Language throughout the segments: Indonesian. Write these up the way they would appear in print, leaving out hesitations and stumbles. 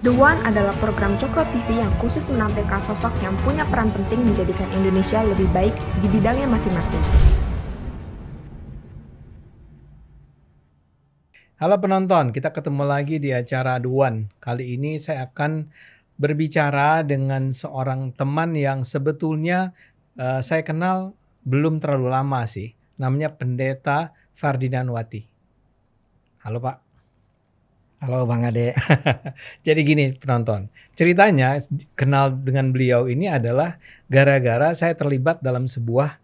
The One adalah program Cokro TV yang khusus menampilkan sosok yang punya peran penting menjadikan Indonesia lebih baik di bidangnya masing-masing. Halo penonton, kita ketemu lagi di acara The One. Kali ini saya akan berbicara dengan seorang teman yang sebetulnya saya kenal belum terlalu lama sih. Namanya Pendeta Ferdinand Wati. Halo Pak. Halo Bang Ade. Jadi gini penonton, ceritanya kenal dengan beliau ini adalah gara-gara saya terlibat dalam sebuah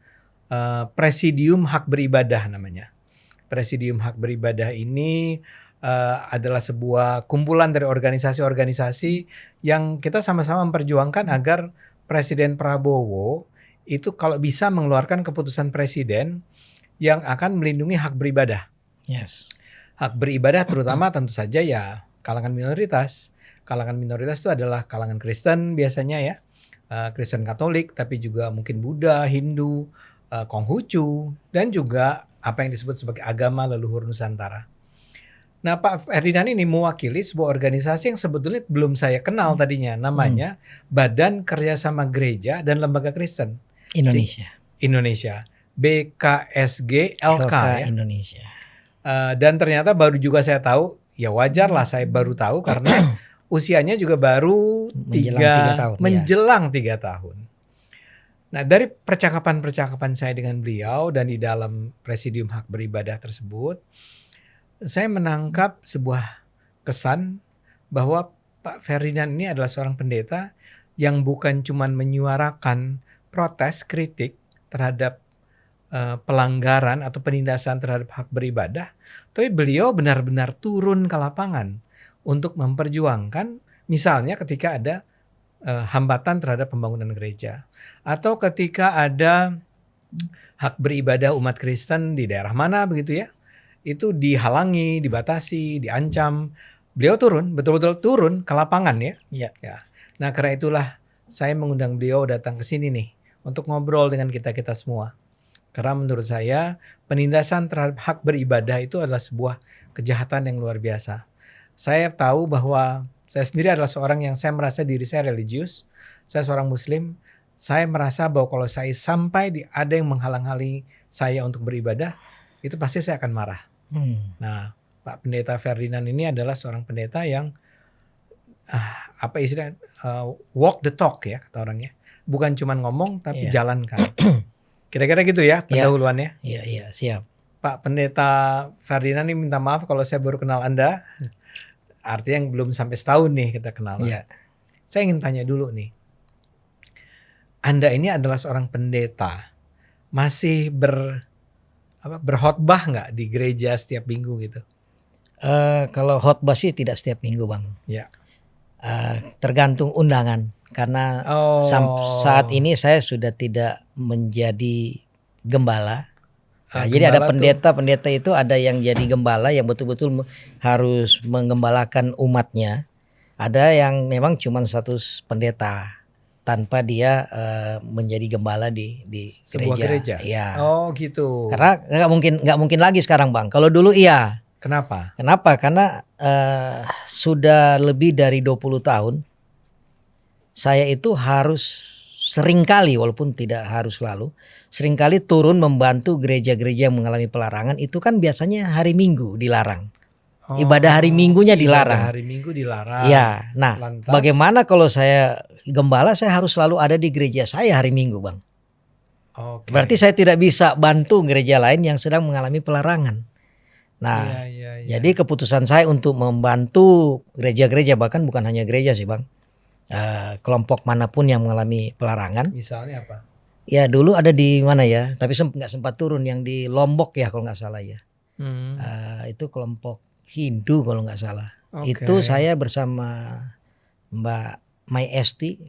Presidium Hak Beribadah namanya. Presidium Hak Beribadah ini adalah sebuah kumpulan dari organisasi-organisasi yang kita sama-sama memperjuangkan agar Presiden Prabowo itu kalau bisa mengeluarkan keputusan presiden yang akan melindungi hak beribadah. Yes. Hak beribadah terutama tentu saja ya kalangan minoritas. Kalangan minoritas itu adalah kalangan Kristen biasanya ya. Kristen Katolik, tapi juga mungkin Buddha, Hindu, Konghucu, dan juga apa yang disebut sebagai agama leluhur Nusantara. Nah, Pak Ferdinand ini mewakili sebuah organisasi yang sebetulnya belum saya kenal tadinya. Namanya Badan Kerjasama Gereja dan Lembaga Kristen Indonesia. BKSG LK ya. Indonesia. Dan ternyata baru juga saya tahu, ya wajar lah saya baru tahu karena usianya juga baru menjelang 3 tahun. Nah, dari percakapan-percakapan saya dengan beliau dan di dalam Presidium Hak Beribadah tersebut, saya menangkap sebuah kesan bahwa Pak Ferdinand ini adalah seorang pendeta yang bukan cuma menyuarakan protes, kritik terhadap pelanggaran atau penindasan terhadap hak beribadah, tapi beliau benar-benar turun ke lapangan untuk memperjuangkan misalnya ketika ada hambatan terhadap pembangunan gereja atau ketika ada hak beribadah umat Kristen di daerah mana begitu ya, itu dihalangi, dibatasi, diancam, beliau turun, betul-betul turun ke lapangan ya. Ya. Nah, karena itulah saya mengundang beliau datang ke sini nih untuk ngobrol dengan kita-kita semua. Karena menurut saya penindasan terhadap hak beribadah itu adalah sebuah kejahatan yang luar biasa. Saya tahu bahwa saya sendiri adalah seorang yang saya merasa diri saya religius. Saya seorang muslim. Saya merasa bahwa kalau saya sampai ada yang menghalang-halangi saya untuk beribadah, itu pasti saya akan marah. Nah, Pak Pendeta Ferdinand ini adalah seorang pendeta yang walk the talk ya kata orangnya. Bukan cuma ngomong tapi jalankan. Kira-kira gitu ya pendahuluannya. Iya, siap. Pak Pendeta Ferdinand ini minta maaf kalau saya baru kenal Anda. Artinya yang belum sampai setahun nih kita kenalan. Iya. Saya ingin tanya dulu nih. Anda ini adalah seorang pendeta. Masih berkhotbah nggak di gereja setiap minggu gitu? Kalau khotbah sih tidak setiap minggu Bang. Ya. Tergantung undangan. Karena saat ini saya sudah tidak menjadi gembala. Jadi ada pendeta itu ada yang jadi gembala yang betul-betul harus menggembalakan umatnya. Ada yang memang cuma status pendeta tanpa dia menjadi gembala di sebuah gereja. Ya. Oh gitu. Karena nggak mungkin lagi sekarang Bang. Kalau dulu iya. Kenapa? Karena sudah lebih dari 20 tahun saya itu harus seringkali, walaupun tidak harus selalu, seringkali turun membantu gereja-gereja yang mengalami pelarangan. Itu kan biasanya hari Minggu dilarang. Ibadah hari Minggunya dilarang. Ibadah hari Minggu dilarang. Ya, nah bagaimana kalau saya gembala, saya harus selalu ada di gereja saya hari Minggu Bang. Berarti saya tidak bisa bantu gereja lain yang sedang mengalami pelarangan. Nah, jadi keputusan saya untuk membantu gereja-gereja, bahkan bukan hanya gereja sih Bang. Kelompok manapun yang mengalami pelarangan. Misalnya apa? Ya dulu ada di mana ya, tapi nggak sempat turun, yang di Lombok ya kalau nggak salah ya. Itu kelompok Hindu kalau nggak salah. Itu saya bersama Mbak Mai Esti,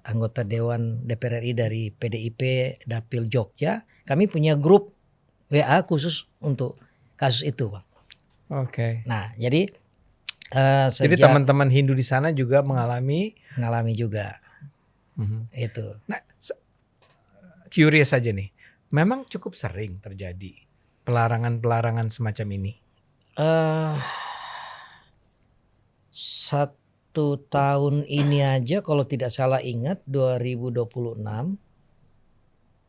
anggota Dewan DPR RI dari PDIP Dapil Jogja. Kami punya grup WA khusus untuk kasus itu Bang. Nah jadi jadi teman-teman Hindu di sana juga mengalami juga itu. Nah, curious aja nih, memang cukup sering terjadi pelarangan semacam ini. tahun ini aja kalau tidak salah ingat 2026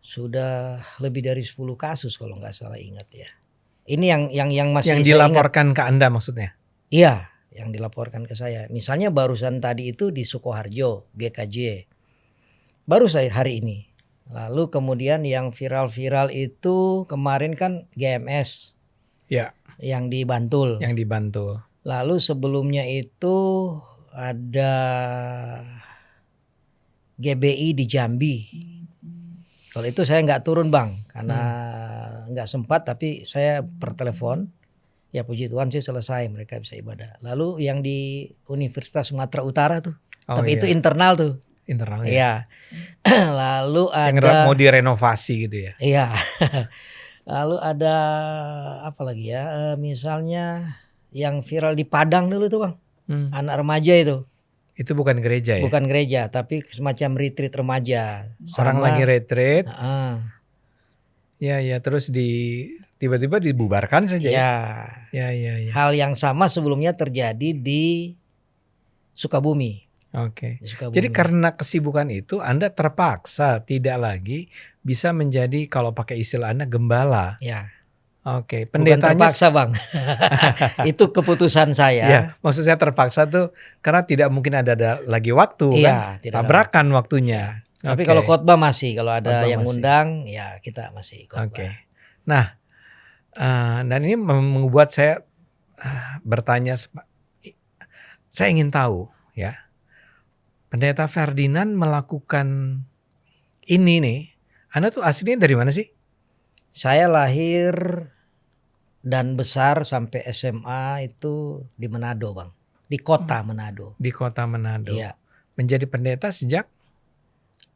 sudah lebih dari 10 kasus kalau nggak salah ingat ya. Ini yang masih yang dilaporkan ke Anda maksudnya? Iya, yang dilaporkan ke saya. Misalnya barusan tadi itu di Sukoharjo, GKJ. Baru saya hari ini. Lalu kemudian yang viral-viral itu kemarin kan GMS. Ya. Yang di Bantul. Yang di Bantul. Lalu sebelumnya itu ada GBI di Jambi. Kalau itu saya nggak turun Bang, karena nggak sempat, tapi saya per telepon. Ya puji Tuhan sih selesai, mereka bisa ibadah. Lalu yang di Universitas Sumatera Utara tuh, tapi itu internal tuh. Internal ya. Lalu ada yang mau direnovasi gitu ya. Iya. Lalu ada apa lagi ya? Misalnya yang viral di Padang dulu tuh Bang, anak remaja itu. Itu bukan gereja ya? Bukan gereja, tapi semacam retreat remaja. Orang lagi retreat. Ya, terus tiba-tiba dibubarkan saja. Ya. Hal yang sama sebelumnya terjadi di Sukabumi. Oke. Jadi karena kesibukan itu Anda terpaksa tidak lagi bisa menjadi, kalau pakai istilah Anda, gembala. Ya. Oke, pendetanya bukan terpaksa Bang. Itu keputusan saya. Ya, maksud saya terpaksa tuh karena tidak mungkin ada lagi waktu kan. Tabrakan waktunya. Ya. Tapi kalau khotbah masih, kalau ada yang ngundang ya kita masih khotbah. Oke. Nah, dan ini membuat saya bertanya, saya ingin tahu ya, Pendeta Ferdinand melakukan ini nih, Anda tuh aslinya dari mana sih? Saya lahir dan besar sampai SMA itu di Manado Bang, di kota Manado. Di kota Manado. Iya. Menjadi pendeta sejak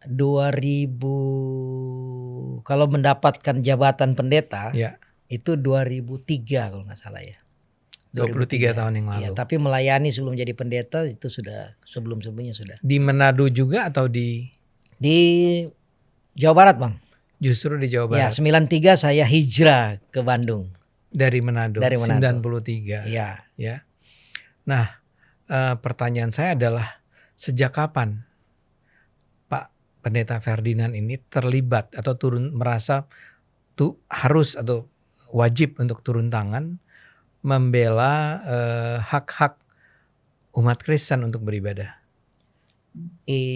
2000, kalau mendapatkan jabatan pendeta itu 2003 kalau nggak salah ya. 23 tahun yang lalu. Ya, tapi melayani sebelum jadi pendeta itu sudah sebelumnya sudah. Di Manado juga atau di Jawa Barat Bang? Justru di Jawa Barat. Ya, 93 saya hijrah ke Bandung. Dari Manado. 93. Iya. Ya. Nah, pertanyaan saya adalah sejak kapan Pak Pendeta Ferdinand ini terlibat atau merasa harus atau wajib untuk turun tangan membela hak-hak umat Kristen untuk beribadah?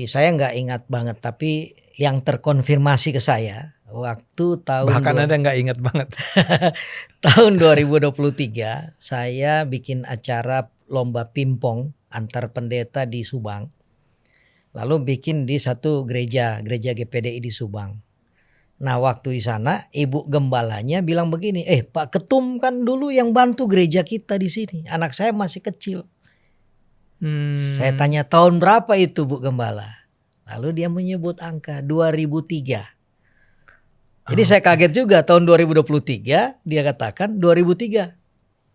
Saya nggak ingat banget, tapi yang terkonfirmasi ke saya waktu tahun bahkan ada nggak ingat banget tahun 2023 saya bikin acara lomba pingpong antar pendeta di Subang, lalu bikin di satu gereja GPDI di Subang. Nah waktu di sana ibu gembalanya bilang begini, Pak Ketum kan dulu yang bantu gereja kita di sini, anak saya masih kecil. Saya tanya tahun berapa itu Bu Gembala, lalu dia menyebut angka 2003. Jadi saya kaget juga, tahun 2023 dia katakan 2003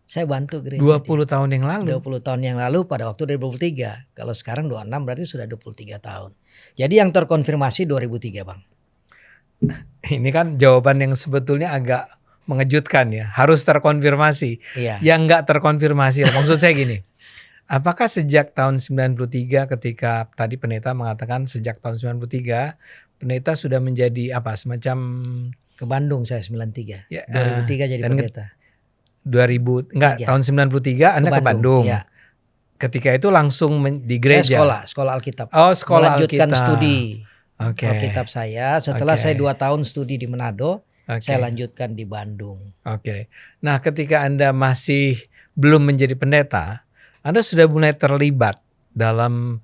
saya bantu gereja. 20 tahun yang lalu. 20 tahun yang lalu pada waktu 2023. Kalau sekarang 26 berarti sudah 23 tahun. Jadi yang terkonfirmasi 2003 Bang. Ini kan jawaban yang sebetulnya agak mengejutkan ya. Harus terkonfirmasi. Iya. Yang nggak terkonfirmasi. Maksud saya gini. Apakah sejak tahun 93 ketika tadi pendeta mengatakan sejak tahun 93 pendeta sudah menjadi apa, semacam ke Bandung saya 93. Ya, 2003 jadi pendeta. 2000 enggak, tahun 93 Anda ke Bandung. Ya. Ketika itu langsung di gereja. Saya sekolah Alkitab. Oh, sekolah melanjutkan Alkitab. Studi. Alkitab saya. Setelah saya 2 tahun studi di Manado, saya lanjutkan di Bandung. Nah, ketika Anda masih belum menjadi pendeta, Anda sudah mulai terlibat dalam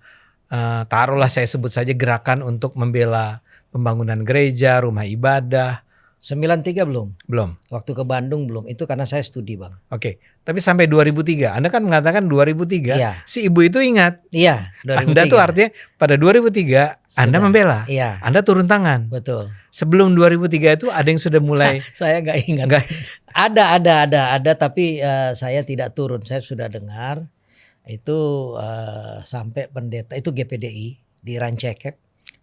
taruhlah saya sebut saja gerakan untuk membela pembangunan gereja, rumah ibadah. 93 belum. Waktu ke Bandung belum. Itu karena saya studi Bang. Tapi sampai 2003. Anda kan mengatakan 2003. Iya. Si ibu itu ingat. Iya. 2003. Anda tuh artinya pada 2003 Anda membela. Iya. Anda turun tangan. Betul. Sebelum 2003 itu ada yang sudah mulai. Saya nggak ingat. Ada. Tapi saya tidak turun. Saya sudah dengar itu sampai pendeta itu GPDI di Rancakek.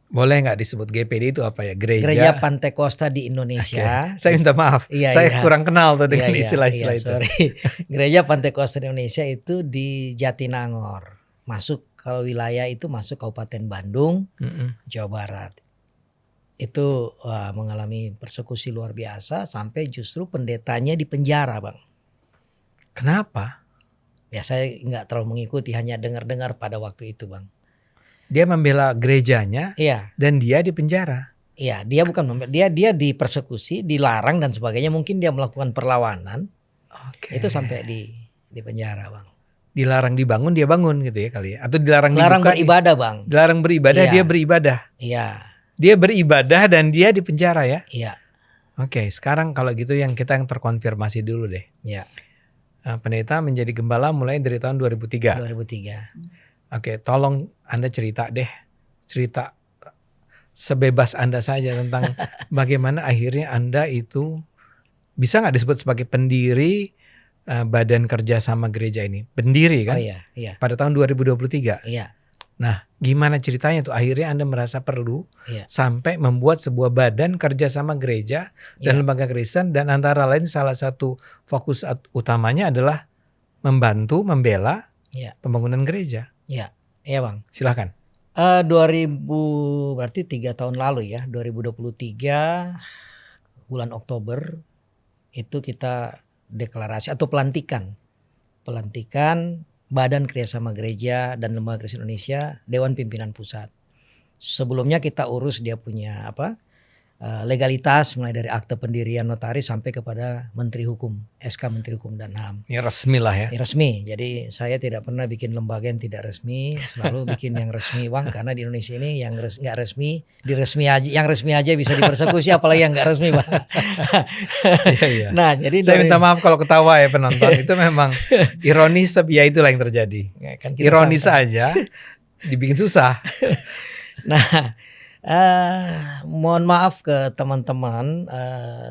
Boleh nggak disebut GPD itu apa ya? Gereja Pantekosta di Indonesia. Saya minta maaf. Saya kurang kenal tuh dengan istilah-istilah itu. Sorry. Gereja Pantekosta di Indonesia itu di Jatinangor. Masuk kalau wilayah itu masuk Kabupaten Bandung, Jawa Barat. Itu mengalami persekusi luar biasa sampai justru pendetanya dipenjara, Bang. Kenapa? Ya saya nggak terlalu mengikuti, hanya dengar-dengar pada waktu itu, Bang. Dia membela gerejanya, Iya. Dan dia dipenjara. Iya, dia bukan dia dipersekusi, dilarang dan sebagainya. Mungkin dia melakukan perlawanan. Itu sampai di penjara, Bang. Dilarang dibangun, dia bangun gitu ya kali ya. Atau dilarang beribadah, Bang. Dilarang beribadah, dia beribadah. Iya. Dia beribadah dan dia di penjara ya. Iya. Oke, sekarang kalau gitu yang terkonfirmasi dulu deh. Iya. Pendeta menjadi gembala mulai dari tahun 2003. 2003. Oke, tolong Anda cerita sebebas Anda saja tentang bagaimana akhirnya Anda itu bisa nggak disebut sebagai pendiri Badan Kerjasama Gereja ini? Pendiri kan? Oh iya. Pada tahun 2023. Iya. Nah, gimana ceritanya tuh akhirnya Anda merasa perlu sampai membuat sebuah badan kerjasama gereja dan lembaga Kristen, dan antara lain salah satu fokus utamanya adalah membantu membela pembangunan gereja. Iya, Bang. Silakan. 2000 berarti 3 tahun lalu ya, 2023 bulan Oktober itu kita deklarasi atau pelantikan Badan Kerjasama Gereja dan Lembaga Kristen Indonesia, Dewan Pimpinan Pusat. Sebelumnya kita urus dia punya legalitas, mulai dari akte pendirian notaris sampai kepada Menteri Hukum, SK Menteri Hukum dan HAM. Ini resmi lah ya. Ini resmi. Jadi saya tidak pernah bikin lembaga yang tidak resmi, selalu bikin yang resmi, Bang. Karena di Indonesia ini yang nggak resmi, yang resmi aja bisa dipersekusi, apalagi yang nggak resmi, Bang. Iya. Nah, jadi saya minta maaf kalau ketawa ya penonton. Itu memang ironis, tapi ya itulah yang terjadi. Ya, kan ironis aja, dibikin susah. Nah, mohon maaf ke teman-teman,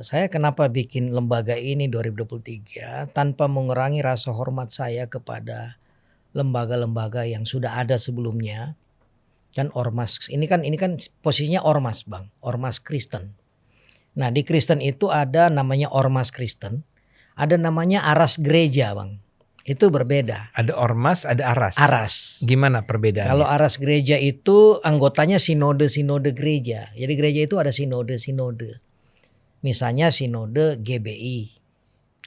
saya kenapa bikin lembaga ini 2023 tanpa mengurangi rasa hormat saya kepada lembaga-lembaga yang sudah ada sebelumnya. Kan ormas, ini kan posisinya ormas, Bang, ormas Kristen. Nah, di Kristen itu ada namanya ormas Kristen, ada namanya aras gereja, Bang. Itu berbeda. Ada ormas, ada aras. Aras. Gimana perbedaannya? Kalau aras gereja itu anggotanya sinode gereja. Jadi gereja itu ada sinode. Misalnya sinode GBI.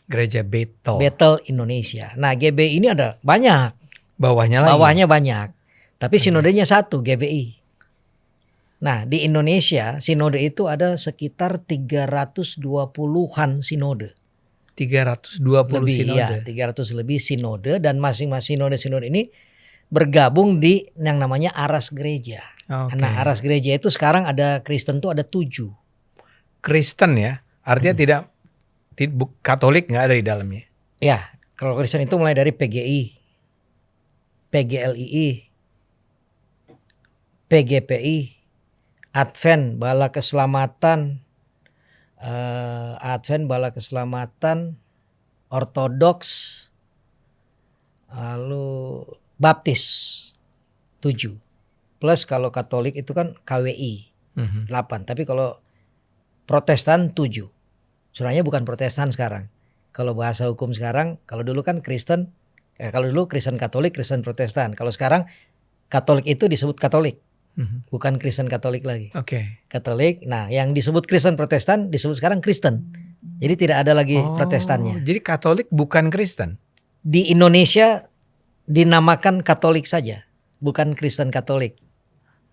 Gereja Bethel. Bethel Indonesia. Nah, GBI ini ada banyak. Bawahnya lagi. Bawahnya banyak. Tapi sinodenya satu, GBI. Nah, di Indonesia sinode itu ada sekitar 320-an sinode. 320 lebih, sinode. Ya, 300 lebih sinode, dan masing-masing sinode ini bergabung di yang namanya aras gereja. Okay. Nah, aras gereja itu sekarang ada Kristen tuh ada 7. Kristen ya? Artinya tidak Katolik nggak ada di dalamnya? Ya, kalau Kristen itu mulai dari PGI, PGLII, PGPI, Advent Bala Keselamatan, Ortodoks, lalu Baptis 7. Plus kalau Katolik itu kan KWI 8. Tapi kalau Protestan 7. Sebenarnya bukan Protestan sekarang. Kalau bahasa hukum sekarang, kalau dulu kan Kristen, kalau dulu Kristen Katolik, Kristen Protestan. Kalau sekarang Katolik itu disebut Katolik. Bukan Kristen Katolik lagi. Katolik. Nah, yang disebut Kristen Protestan disebut sekarang Kristen. Jadi tidak ada lagi Protestannya. Jadi Katolik bukan Kristen. Di Indonesia dinamakan Katolik saja, bukan Kristen Katolik.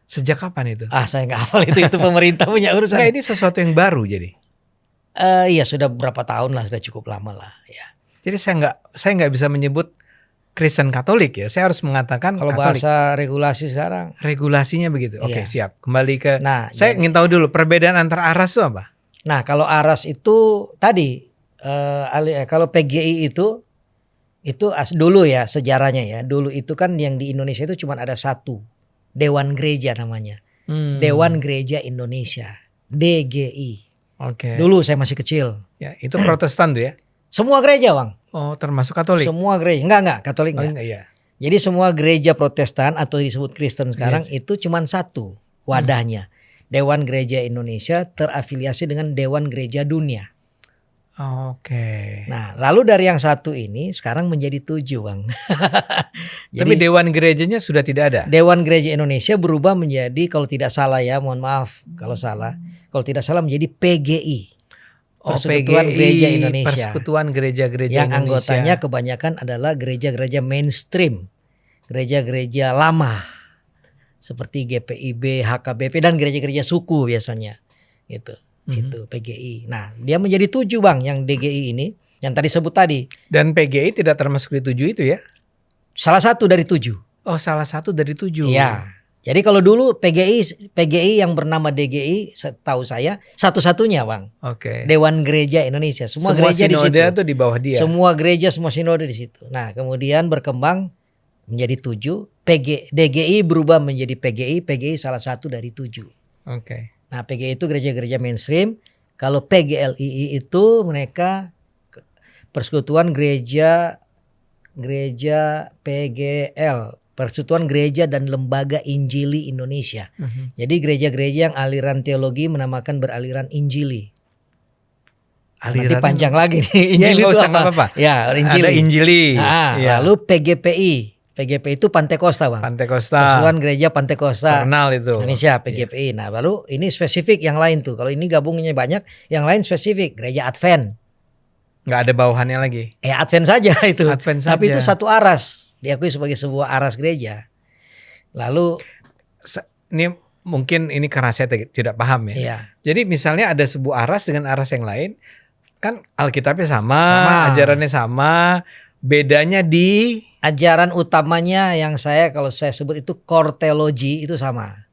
Sejak kapan itu? Saya nggak hafal itu pemerintah punya urusan. Ini sesuatu yang baru jadi. Iya, sudah berapa tahun lah, sudah cukup lama lah. Ya. Jadi saya nggak bisa menyebut Kristen Katolik ya, saya harus mengatakan kalau Katolik. Bahasa regulasi sekarang. Regulasinya begitu. Oke, Iya. siap. Kembali ke. Nah, saya ingin tahu dulu perbedaan antara aras itu apa? Nah, kalau aras itu tadi kalau PGI itu dulu ya sejarahnya ya. Dulu itu kan yang di Indonesia itu cuma ada satu, Dewan Gereja namanya. Dewan Gereja Indonesia, DGI. Oke. Dulu saya masih kecil. Ya, itu Protestan tuh ya. Semua gereja, Bang. Oh, termasuk Katolik. Semua gereja. Enggak, Katolik enggak. Enggak ya. Jadi semua gereja Protestan atau disebut Kristen sekarang itu cuma satu wadahnya. Dewan Gereja Indonesia terafiliasi dengan Dewan Gereja Dunia. Oke. Nah, lalu dari yang 1 ini sekarang menjadi 7, Bang. Jadi, tapi Dewan Gerejanya sudah tidak ada? Dewan Gereja Indonesia berubah menjadi, kalau tidak salah ya, mohon maaf kalau salah, kalau tidak salah menjadi PGI. Persekutuan PGI, Gereja Indonesia. Persekutuan Gereja-Gereja yang Indonesia. Anggotanya kebanyakan adalah gereja-gereja mainstream. Gereja-gereja lama. Seperti GPIB, HKBP, dan gereja-gereja suku biasanya. Gitu. Itu PGI. Nah, dia menjadi 7, Bang, yang DGI ini, yang tadi sebut tadi. Dan PGI tidak termasuk di 7 itu ya? Salah satu dari 7. Oh, salah satu dari 7. Iya. Jadi kalau dulu PGI yang bernama DGI, setahu saya satu-satunya, Bang. Oke. Dewan Gereja Indonesia. Semua gereja di situ. Sinode itu di bawah dia. Semua gereja, semua sinode di situ. Nah, kemudian berkembang menjadi 7. DGI berubah menjadi PGI salah satu dari 7. Oke. Nah, PGI itu gereja-gereja mainstream. Kalau PGLII itu mereka Persekutuan Gereja PGL, Persekutuan Gereja dan Lembaga Injili Indonesia. Jadi gereja-gereja yang aliran teologi menamakan beraliran Injili. Nanti panjang lagi nih. Injili itu apa? Ya, Injili. Ada Injili. Ya. Lalu PGPI. PGPI itu Pantekosta, Bang. Pantekosta. Persekutuan Gereja Pantekosta. Terkenal itu. Indonesia, PGPI. Nah, lalu ini spesifik yang lain tuh. Kalau ini gabungnya banyak, yang lain spesifik. Gereja Advent. Nggak ada bawahannya lagi. Advent saja itu. Advent Tapi saja. itu satu aras. Diakui sebagai sebuah aras gereja. Lalu ini mungkin ini karena saya tidak paham ya. Iya. Jadi misalnya ada sebuah aras dengan aras yang lain, kan Alkitabnya sama. Ajarannya sama, bedanya di ajaran utamanya yang kalau saya sebut itu core theology itu sama.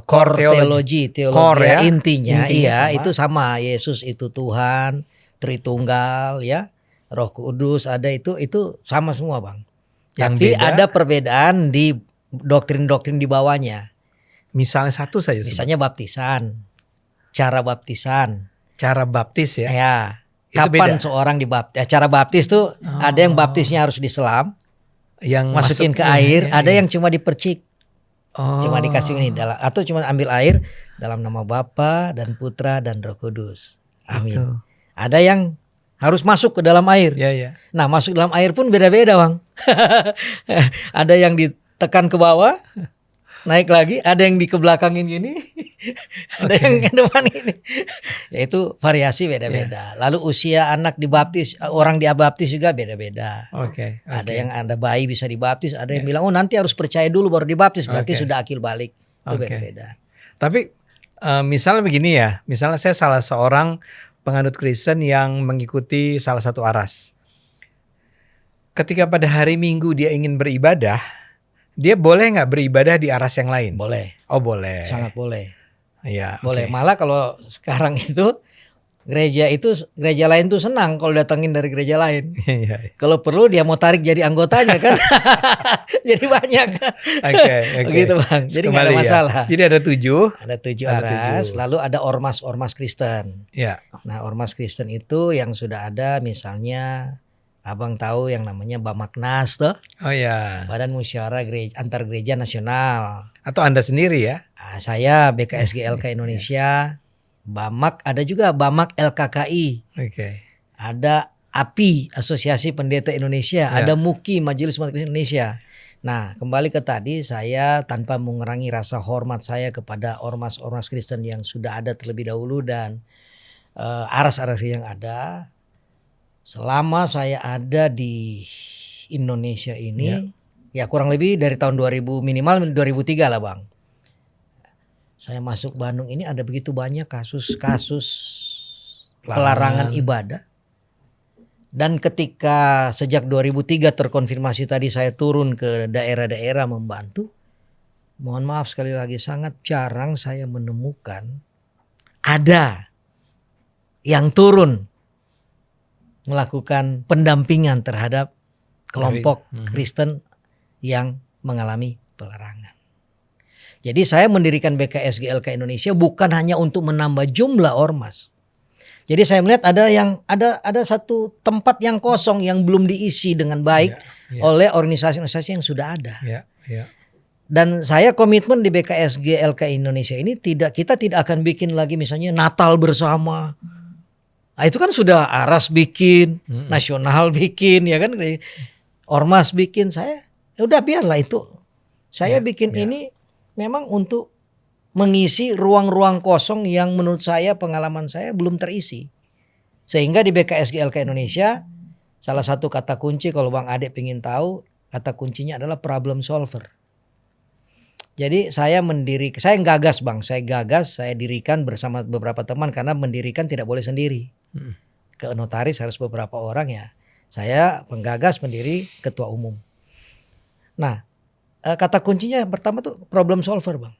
Core theology, core, ya? intinya iya sama. itu sama. Yesus itu Tuhan, Tritunggal ya. Roh Kudus ada itu sama semua, Bang. Tapi ada perbedaan di doktrin-doktrin di bawahnya. Misalnya satu saja. Misalnya baptisan. Cara baptisan. Cara baptis ya. Ya. Kapan seorang dibaptis? Cara baptis tuh ada yang baptisnya harus diselam, yang masukin ke air, ada yang cuma dipercik. Cuma dikasih ini atau cuma ambil air dalam nama Bapa dan Putra dan Roh Kudus. Amin. Itu. Ada yang harus masuk ke dalam air. Ya. Nah, masuk dalam air pun beda-beda, Bang. Ada yang ditekan ke bawah, naik lagi, ada yang dikebelakangin gini, ada yang ke depan ini. Ya itu variasi beda-beda. Lalu usia anak dibaptis, orang dibaptis juga beda-beda. Ada yang bayi bisa dibaptis, ada yang bilang nanti harus percaya dulu baru dibaptis, berarti sudah akil balik. Itu beda-beda. Tapi misalnya begini ya, misalnya saya salah seorang penganut Kristen yang mengikuti salah satu aras. Ketika pada hari Minggu dia ingin beribadah, dia boleh nggak beribadah di aras yang lain? Boleh. Oh boleh. Sangat boleh. Iya. Boleh. Malah kalau sekarang itu gereja lain tuh senang kalau datangin dari gereja lain. Kalau perlu dia mau tarik jadi anggotanya kan. Jadi banyak. Oke. Begitu, Bang. Jadi nggak ada masalah. Ya. Jadi ada 7. Ada 7 aras. Lalu ada ormas Kristen. Ya. Nah, ormas Kristen itu yang sudah ada misalnya Abang tahu yang namanya Bamaknas tuh. Oh ya. Badan Musyawarah Antar Gereja Nasional. Atau Anda sendiri ya? Saya BKSG LK Indonesia. Bamak, ada juga Bamak LKKI. Ada API, Asosiasi Pendeta Indonesia. Ada MUKI, Majelis Umat Kristen Indonesia. Nah, kembali ke tadi, saya tanpa mengurangi rasa hormat saya kepada ormas-ormas Kristen yang sudah ada terlebih dahulu dan aras-aras yang ada. Selama saya ada di Indonesia ini, ya kurang lebih dari tahun 2000, minimal 2003 lah, Bang. Saya masuk Bandung ini ada begitu banyak kasus-kasus pelarangan ibadah. Dan ketika sejak 2003 terkonfirmasi tadi saya turun ke daerah-daerah membantu. Mohon maaf sekali lagi sangat jarang saya menemukan ada yang turun melakukan pendampingan terhadap kelompok Kristen yang mengalami pelarangan. Jadi saya mendirikan BKSG LK Indonesia bukan hanya untuk menambah jumlah ormas. Jadi saya melihat ada satu tempat yang kosong yang belum diisi dengan baik oleh organisasi-organisasi yang sudah ada. Dan saya komitmen di BKSG LK Indonesia ini kita tidak akan bikin lagi misalnya Natal bersama Nah, itu kan sudah Aras bikin, Nasional bikin, ya kan, Ormas bikin. Saya udah biarlah itu. Saya bikin ini memang untuk mengisi ruang-ruang kosong yang menurut saya, pengalaman saya belum terisi. Sehingga di BKSGLK Indonesia salah satu kata kunci, kalau Bang Ade pengen tahu, kata kuncinya adalah problem solver. Jadi saya gagas Bang, saya dirikan bersama beberapa teman, karena mendirikan tidak boleh sendiri. Ke notaris harus beberapa orang ya. Saya penggagas, pendiri, ketua umum. Nah, kata kuncinya pertama tuh problem solver Bang.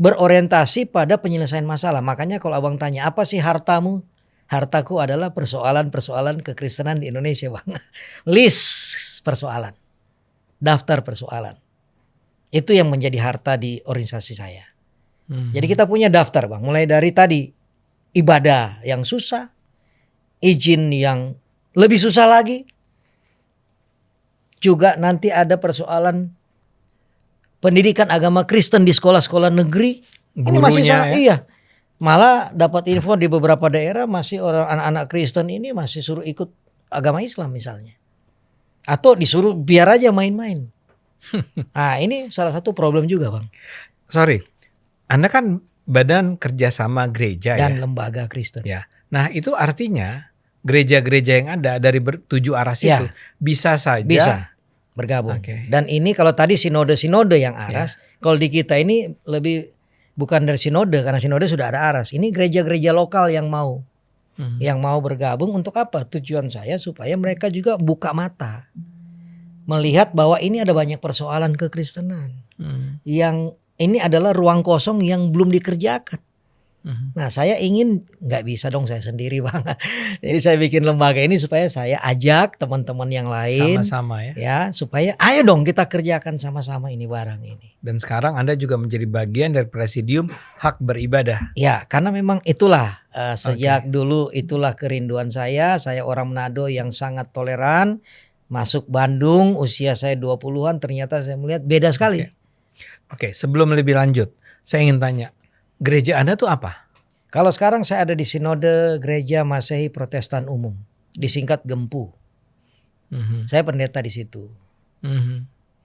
Berorientasi pada penyelesaian masalah. Makanya kalau Abang tanya, apa sih hartamu? Hartaku adalah persoalan-persoalan kekristenan di Indonesia Bang. List persoalan. Daftar persoalan. Itu yang menjadi harta di organisasi saya. Jadi kita punya daftar Bang. Mulai dari tadi ibadah yang susah. Izin yang lebih susah lagi. Juga nanti ada persoalan pendidikan agama Kristen di sekolah-sekolah negeri. Ini masih sangat iya. Malah dapat info di beberapa daerah masih anak-anak Kristen ini masih suruh ikut agama Islam misalnya. Atau disuruh biar aja main-main. Nah, ini salah satu problem juga Bang. Sorry, Anda kan badan kerjasama gereja dan lembaga Kristen. Ya. Nah itu artinya gereja-gereja yang ada dari 7 aras itu bisa saja bergabung. Dan ini kalau tadi sinode-sinode yang aras, kalau di kita ini lebih bukan dari sinode, karena sinode sudah ada aras. Ini gereja-gereja lokal yang mau bergabung. Untuk apa? Tujuan saya supaya mereka juga buka mata. Melihat bahwa ini ada banyak persoalan kekristenan. Yang ini adalah ruang kosong yang belum dikerjakan. Nah saya ingin, gak bisa dong saya sendiri Bang. Jadi saya bikin lembaga ini supaya saya ajak teman-teman yang lain. Sama-sama ya. Supaya ayo dong kita kerjakan sama-sama ini barang ini. Dan sekarang Anda juga menjadi bagian dari Presidium Hak Beribadah. Ya karena memang itulah sejak dulu itulah kerinduan saya. Saya orang Manado yang sangat toleran. Masuk Bandung usia saya 20-an, ternyata saya melihat beda sekali. Oke, sebelum lebih lanjut, saya ingin tanya, gereja Anda tuh apa? Kalau sekarang saya ada di Sinode Gereja Masehi Protestan Umum, disingkat Gempu. Saya pendeta di situ.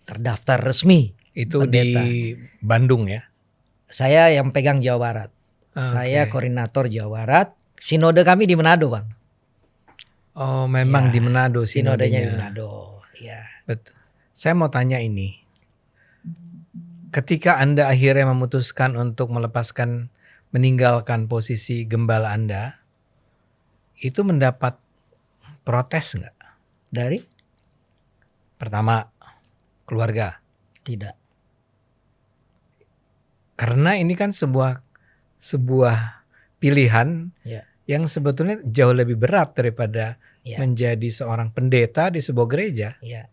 Terdaftar resmi. Itu pendeta. Di Bandung ya? Saya yang pegang Jawa Barat. Saya koordinator Jawa Barat. Sinode kami di Manado Bang. Oh memang di Manado sinodenya. Di Manado. Ya. Betul. Saya mau tanya ini. Ketika Anda akhirnya memutuskan untuk meninggalkan posisi gembala Anda, itu mendapat protes nggak? Dari? Pertama, keluarga. Tidak. Karena ini kan sebuah pilihan yang sebetulnya jauh lebih berat daripada menjadi seorang pendeta di sebuah gereja. Ya.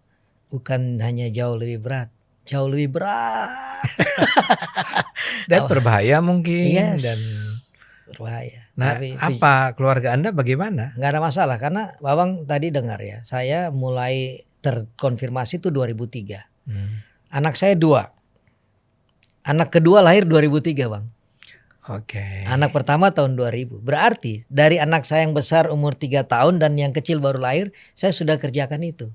Bukan hanya jauh lebih berat, jauh lebih berat. Dan berbahaya mungkin. Dan berbahaya. Nah, apa keluarga Anda bagaimana? Nggak ada masalah karena Babang tadi dengar ya, saya mulai terkonfirmasi itu 2003. Anak saya 2. Anak kedua lahir 2003 Bang. Anak pertama tahun 2000. Berarti dari anak saya yang besar umur 3 tahun dan yang kecil baru lahir, saya sudah kerjakan itu.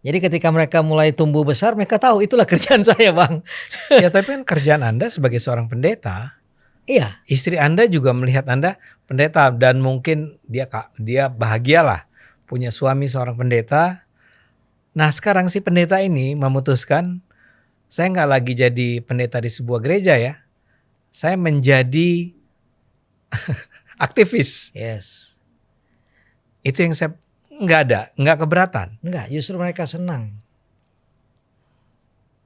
Jadi ketika mereka mulai tumbuh besar, mereka tahu itulah kerjaan saya Bang. Ya tapi kan kerjaan Anda sebagai seorang pendeta. Iya. Istri Anda juga melihat Anda pendeta dan mungkin dia bahagialah punya suami seorang pendeta. Nah sekarang si pendeta ini memutuskan, saya nggak lagi jadi pendeta di sebuah gereja ya. Saya menjadi aktivis. Yes. Itu yang saya nggak keberatan. Enggak, justru mereka senang.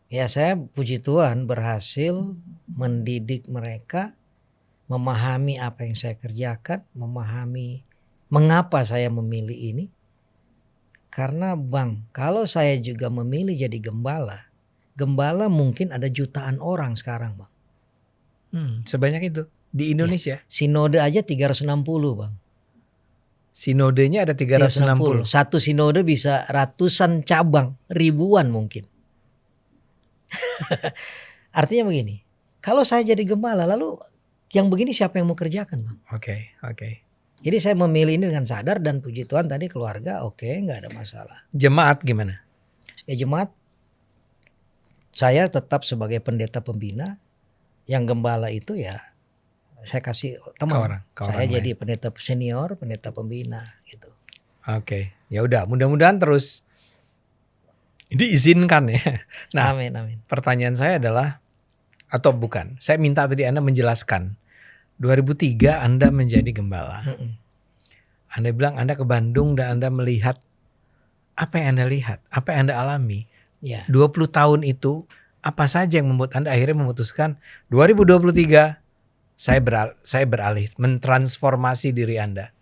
Ya saya puji Tuhan berhasil mendidik mereka, memahami apa yang saya kerjakan, memahami mengapa saya memilih ini. Karena Bang, kalau saya juga memilih jadi gembala mungkin ada jutaan orang sekarang Bang. Sebanyak itu di Indonesia. Sinode aja 360 Bang. Sinodenya ada 360. Satu sinode bisa ratusan cabang, ribuan mungkin. Artinya begini, kalau saya jadi gembala lalu yang begini siapa yang mau kerjakan Bang? Oke. Jadi saya memilih ini dengan sadar dan puji Tuhan tadi keluarga oke, nggak ada masalah. Jemaat gimana? Ya jemaat saya tetap sebagai pendeta pembina, yang gembala itu ya saya kasih teman. Ke Saya orang jadi lain. pendeta senior, pendeta pembina gitu. Oke. Ya udah, mudah-mudahan terus diizinkan ya. Nah, Amin, amin. pertanyaan saya adalah, atau bukan, saya minta tadi Anda menjelaskan. 2003 Anda menjadi gembala. Anda bilang Anda ke Bandung dan Anda melihat apa yang Anda lihat, apa yang Anda alami. Ya. 20 tahun itu apa saja yang membuat Anda akhirnya memutuskan 2023 saya beralih, mentransformasi diri Anda.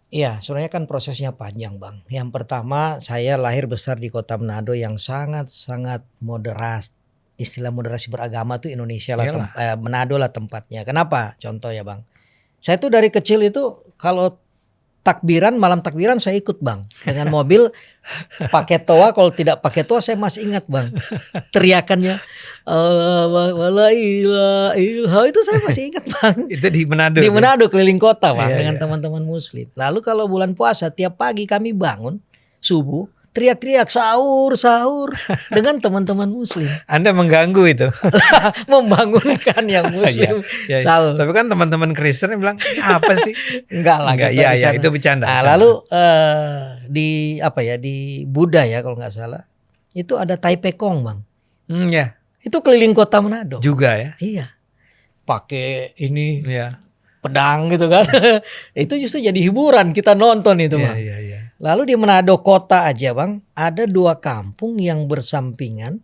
Iya, sebenarnya kan prosesnya panjang, Bang. Yang pertama, saya lahir besar di kota Manado yang sangat-sangat moderat. Istilah moderasi beragama tuh Indonesia lah, Manado lah tempatnya. Kenapa? Contoh ya, Bang. Saya tuh dari kecil itu kalau takbiran, malam takbiran saya ikut, Bang. Dengan mobil pakai toa, kalau tidak pakai toa saya masih ingat, Bang. Teriakannya wala ilaha itu saya masih ingat, Bang. Itu di Manado. Di Manado keliling kota, Bang, Iya, dengan teman-teman muslim. Lalu kalau bulan puasa tiap pagi kami bangun subuh teriak-teriak sahur dengan teman-teman muslim. Anda mengganggu itu. Membangunkan yang muslim ya. sahur. Tapi kan teman-teman Kristen bilang apa sih? Enggak lah. Iya, itu bercanda. Nah, lalu di Buddha ya kalau nggak salah itu ada Taipekong, Bang. Ya. Itu keliling kota Manado. Juga ya. Iya. Pakai ini Iya. pedang gitu kan. Itu justru jadi hiburan kita nonton itu, Bang. Iya. Lalu di Manado kota aja, Bang, ada 2 kampung yang berdampingan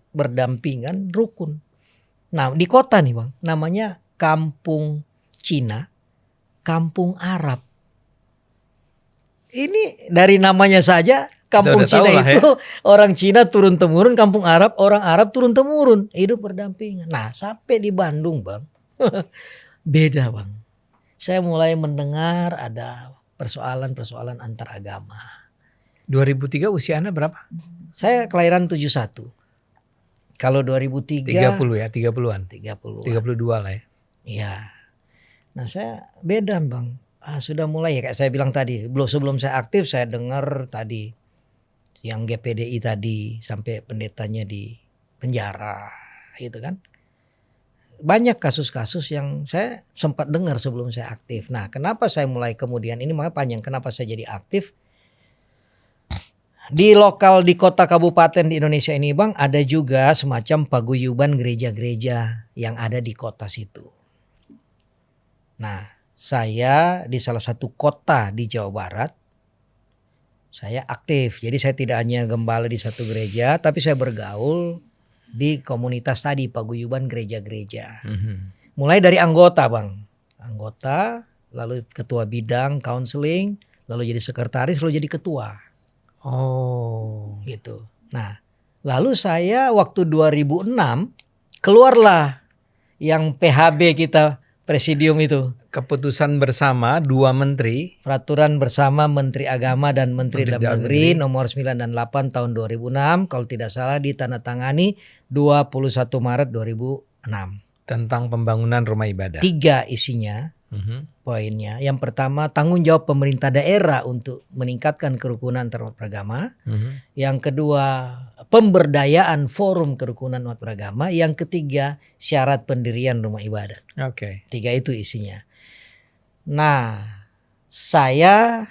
rukun. Nah, di kota nih, Bang, namanya Kampung Cina, Kampung Arab. Ini dari namanya saja Kampung Cina itu orang Cina turun-temurun, Kampung Arab orang Arab turun-temurun, hidup berdampingan. Nah, sampai di Bandung, Bang. Beda, Bang. Saya mulai mendengar ada persoalan-persoalan antar agama. 2003 usia Anda berapa? Saya kelahiran 71. Kalau 2003 30 ya, 30-an. 32 lah ya. Iya. Nah, saya beda, Bang. Sudah mulai ya kayak saya bilang tadi, sebelum saya aktif saya dengar tadi yang GPDI tadi sampai pendetanya di penjara gitu kan. Banyak kasus-kasus yang saya sempat dengar sebelum saya aktif. Nah, kenapa saya mulai kemudian ini makanya panjang kenapa saya jadi aktif? Di lokal di kota kabupaten di Indonesia ini, Bang, ada juga semacam paguyuban gereja-gereja yang ada di kota situ. Nah, saya di salah satu kota di Jawa Barat, saya aktif. Jadi saya tidak hanya gembala di satu gereja, tapi saya bergaul di komunitas tadi, paguyuban gereja-gereja. Mulai dari anggota, Bang. Anggota, lalu ketua bidang, counseling, lalu jadi sekretaris, lalu jadi ketua. Oh, gitu. Nah, lalu saya waktu 2006 keluarlah yang PHB kita presidium itu. Keputusan bersama 2 menteri. Peraturan bersama Menteri Agama dan Menteri Dalam Negeri nomor 9 dan 8 tahun 2006. Kalau tidak salah ditandatangani 21 Maret 2006. Tentang pembangunan rumah ibadah. 3 isinya. Poinnya. Yang pertama tanggung jawab pemerintah daerah untuk meningkatkan kerukunan antarumat beragama. Yang kedua pemberdayaan forum kerukunan umat beragama. Yang ketiga syarat pendirian rumah ibadat. Oke. 3 itu isinya. Nah, saya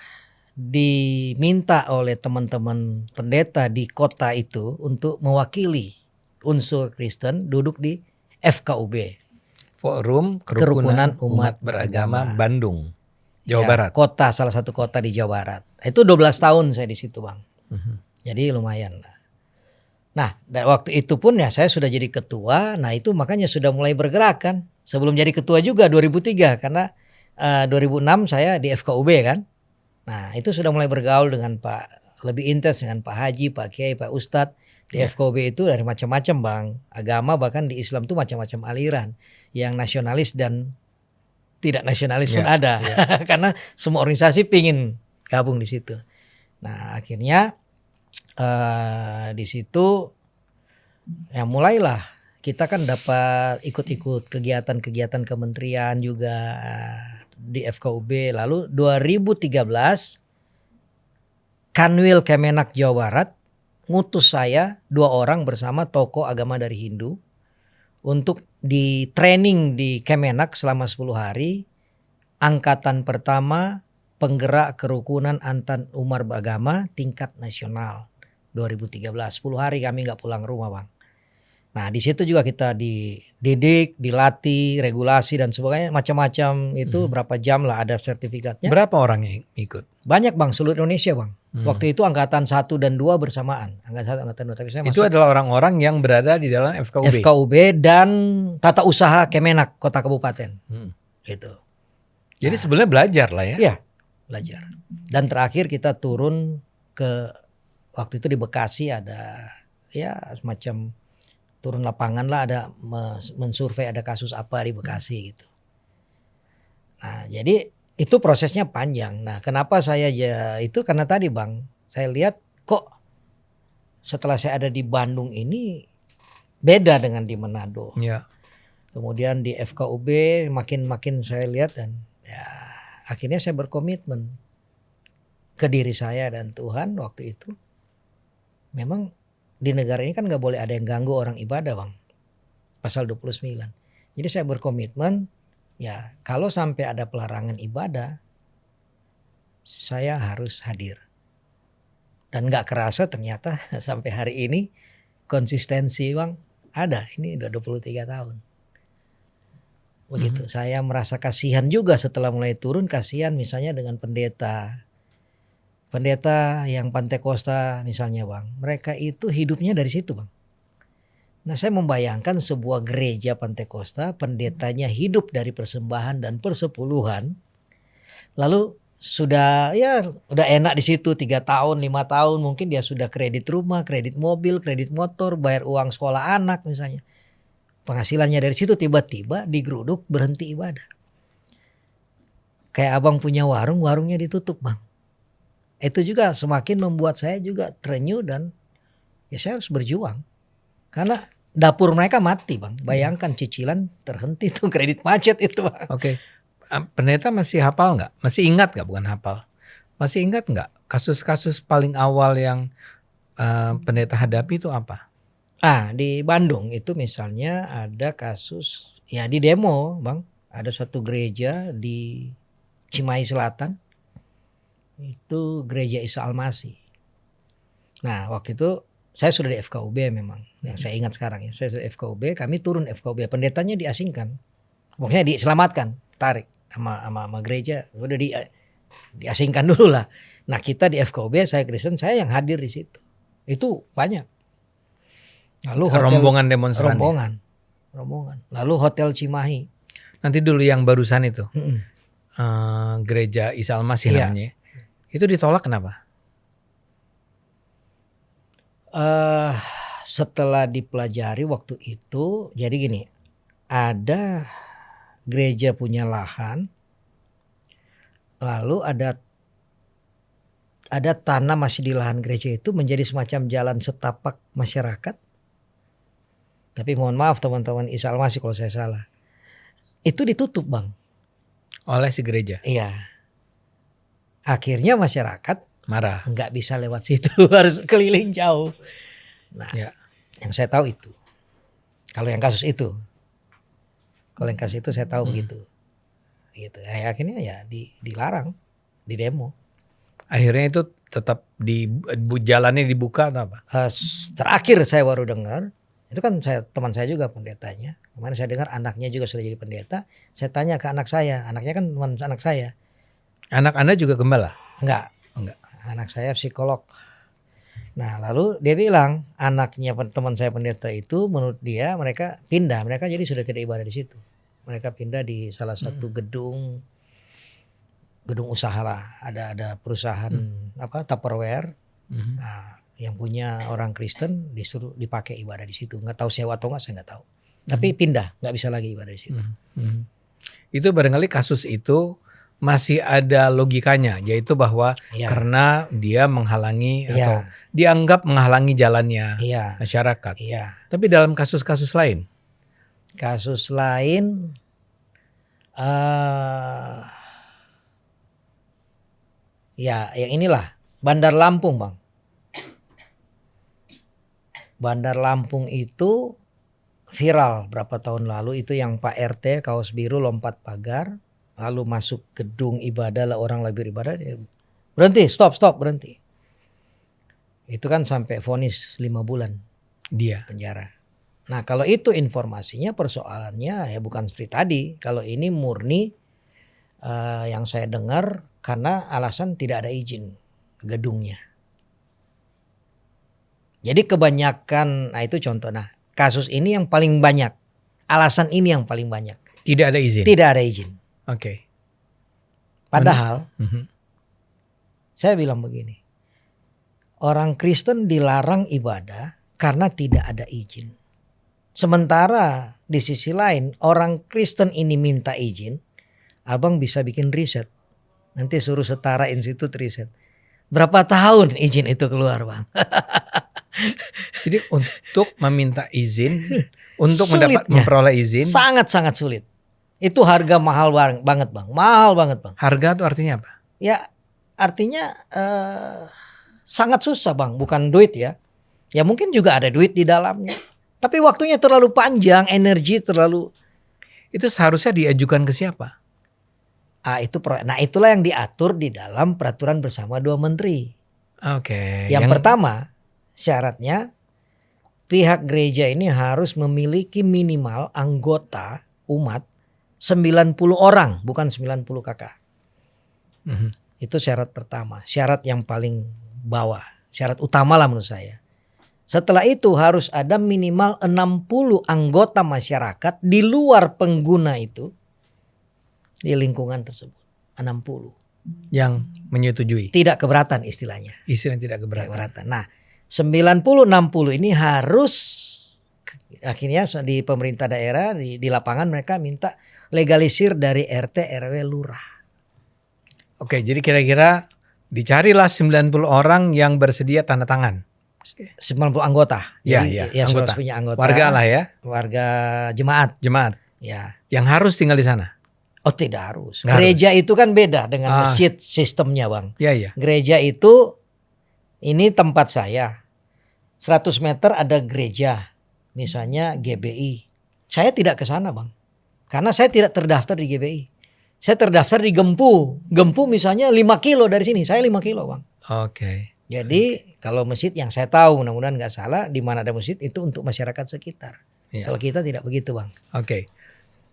diminta oleh teman-teman pendeta di kota itu untuk mewakili unsur Kristen duduk di FKUB. Forum Kerukunan Umat Beragama Bandung, Jawa Barat. Kota, salah satu kota di Jawa Barat. Itu 12 tahun saya di situ, Bang. Jadi lumayan lah. Nah, waktu itu pun ya saya sudah jadi ketua. Nah, itu makanya sudah mulai bergerak kan. Sebelum jadi ketua juga 2003 karena 2006 saya di FKUB kan. Nah, itu sudah mulai bergaul dengan lebih intens dengan Pak Haji, Pak Kiai, Pak Ustadz. Di FKUB itu dari macam-macam, Bang. Agama bahkan di Islam itu macam-macam aliran. Yang nasionalis dan tidak nasionalis pun ada. Karena semua organisasi pingin gabung di situ. Nah, akhirnya di situ ya mulailah kita kan dapat ikut-ikut kegiatan-kegiatan kementerian juga di FKUB. Lalu 2013 Kanwil Kemenak Jawa Barat ngutus saya 2 orang bersama tokoh agama dari Hindu untuk di training di Kemenak selama 10 hari. Angkatan pertama penggerak kerukunan antar umat beragama tingkat nasional 2013. 10 hari kami nggak pulang rumah, Bang. Nah, di situ juga kita dididik, dilatih, regulasi dan sebagainya, macam-macam itu. Berapa jam lah, ada sertifikatnya. Berapa orang yang ikut? Banyak, Bang, seluruh Indonesia, Bang. Waktu itu angkatan 1 dan 2 bersamaan. Angkatan 1, angkatan 2, tapi saya itu adalah orang-orang yang berada di dalam FKUB. FKUB dan tata usaha Kemenak kota kabupaten. Gitu. Jadi sebenarnya belajar lah ya. Iya, belajar. Dan terakhir kita turun ke, waktu itu di Bekasi ada ya semacam turun lapangan lah, ada mensurvei ada kasus apa di Bekasi gitu. Nah, jadi itu prosesnya panjang. Nah, kenapa saya ya itu karena tadi, Bang, saya lihat kok setelah saya ada di Bandung ini beda dengan di Manado. Ya. Kemudian di FKUB makin saya lihat dan ya akhirnya saya berkomitmen ke diri saya dan Tuhan waktu itu. Memang di negara ini kan gak boleh ada yang ganggu orang ibadah, Bang. Pasal 29. Jadi saya berkomitmen, ya kalau sampai ada pelarangan ibadah, saya harus hadir. Dan gak kerasa ternyata sampai hari ini konsistensi, Bang, ada. Ini udah 23 tahun. Begitu. Saya merasa kasihan juga setelah mulai turun, kasihan misalnya dengan pendeta yang Pantai Kosta misalnya, Bang. Mereka itu hidupnya dari situ, Bang. Nah, saya membayangkan sebuah gereja Pantai Kosta, pendetanya hidup dari persembahan dan persepuluhan. Lalu sudah enak di situ 3 tahun, 5 tahun, mungkin dia sudah kredit rumah, kredit mobil, kredit motor, bayar uang sekolah anak misalnya. Penghasilannya dari situ tiba-tiba digeruduk, berhenti ibadah. Kayak abang punya warung, warungnya ditutup, Bang. Itu juga semakin membuat saya juga terenyuh dan ya saya harus berjuang. Karena dapur mereka mati, Bang. Bayangkan cicilan terhenti tuh, kredit macet itu, Bang. Oke. Pendeta masih hafal nggak? Masih ingat nggak? Bukan hafal. Masih ingat nggak kasus-kasus paling awal yang pendeta hadapi itu apa? Di Bandung itu misalnya ada kasus ya di demo, Bang. Ada satu gereja di Cimahi Selatan. Itu gereja Isa Al-Masih. Nah, waktu itu saya sudah di FKUB memang. Yang saya ingat sekarang ya. Saya sudah di FKUB, kami turun FKUB. Pendetanya diasingkan. Maksudnya diselamatkan, tarik sama gereja. Udah diasingkan dulu lah. Nah, kita di FKUB, saya Kristen, saya yang hadir di situ. Itu banyak. Lalu rombongan demonstran. Rombongan. Lalu Hotel Cimahi. Nanti dulu yang barusan itu. Gereja Isa Al-Masih namanya. Itu ditolak kenapa? Setelah dipelajari waktu itu, jadi gini, ada gereja punya lahan, lalu ada tanah masih di lahan gereja itu menjadi semacam jalan setapak masyarakat. Tapi mohon maaf teman-teman Isa Al-Masih kalau saya salah. Itu ditutup, Bang. Oleh si gereja? Iya. Akhirnya masyarakat marah. Nggak bisa lewat situ, harus keliling jauh. Nah, yang saya tahu itu. Kalau yang kasus itu. Kalau yang kasus itu saya tahu begitu. Gitu. Akhirnya ya dilarang, di demo. Akhirnya itu tetap jalannya dibuka atau apa? Terakhir saya baru dengar. Itu kan teman saya juga pendetanya. Kemarin saya dengar anaknya juga sudah jadi pendeta. Saya tanya ke anak saya. Anaknya kan teman anak saya. Anak Anda juga gembala? Enggak. Anak saya psikolog. Nah, lalu dia bilang anaknya teman saya pendeta itu menurut dia mereka pindah. Mereka jadi sudah tidak ibadah di situ. Mereka pindah di salah satu gedung usaha lah. Ada perusahaan Tupperware. Nah, yang punya orang Kristen disuruh dipakai ibadah di situ. Nggak tahu sewa atau nggak, saya nggak tahu. Tapi pindah, nggak bisa lagi ibadah di situ. Itu barangkali kasus itu masih ada logikanya, yaitu bahwa karena dia menghalangi atau dianggap menghalangi jalannya masyarakat. Tapi dalam kasus-kasus lain, Ya, yang inilah Bandar Lampung, Bang. Bandar Lampung itu viral berapa tahun lalu, itu yang Pak RT kaos biru lompat pagar lalu masuk gedung ibadah, lah orang lagi beribadah, dia berhenti, stop, berhenti. Itu kan sampai vonis 5 bulan dia penjara. Nah, kalau itu informasinya, persoalannya ya bukan seperti tadi. Kalau ini murni yang saya dengar karena alasan tidak ada izin gedungnya. Jadi kebanyakan, nah itu contoh. Nah, kasus ini yang paling banyak, alasan ini yang paling banyak. Tidak ada izin. Tidak ada izin. Oke. Padahal saya bilang begini, orang Kristen dilarang ibadah karena tidak ada izin. Sementara di sisi lain orang Kristen ini minta izin, abang bisa bikin riset. Nanti suruh Setara Institut riset. Berapa tahun izin itu keluar, Bang? Jadi untuk meminta izin, untuk Sulitnya. memperoleh izin, sangat-sangat sulit. Itu harga mahal banget, Bang. Mahal banget, Bang. Harga itu artinya apa? Ya artinya sangat susah, Bang. Bukan duit ya. Ya mungkin juga ada duit di dalamnya. Tapi waktunya terlalu panjang, energi terlalu. Itu seharusnya diajukan ke siapa? Nah itulah yang diatur di dalam peraturan bersama 2 menteri. Oke. Yang pertama syaratnya pihak gereja ini harus memiliki minimal anggota umat 90 orang, bukan 90 kakak. Itu syarat pertama, syarat yang paling bawah, syarat utama lah menurut saya. Setelah itu harus ada minimal 60 anggota masyarakat di luar pengguna itu di lingkungan tersebut. 60 yang menyetujui. Tidak keberatan istilahnya. Istilah tidak keberatan. Nah 90-60 ini harus akhirnya di pemerintah daerah di lapangan mereka minta legalisir dari RT RW lurah. Oke, jadi kira-kira dicarilah 90 orang yang bersedia tanda tangan. 90 anggota. Ya, Jadi, ya, anggota. Punya anggota. Warga lah ya. Warga jemaat. Ya. Yang harus tinggal di sana. Oh, tidak harus. Nggak Gereja harus. Itu kan beda dengan masjid sistemnya, Bang. Iya. Gereja itu ini tempat saya. 100 meter ada gereja. Misalnya GBI. Saya tidak ke sana, Bang. Karena saya tidak terdaftar di GBI. Saya terdaftar di Gempu. Gempu misalnya 5 kilo dari sini. Saya 5 kilo, Bang. Oke. Jadi kalau masjid yang saya tahu, mudah-mudahan nggak salah, di mana ada masjid itu untuk masyarakat sekitar. Ya. Kalau kita tidak begitu, Bang. Oke.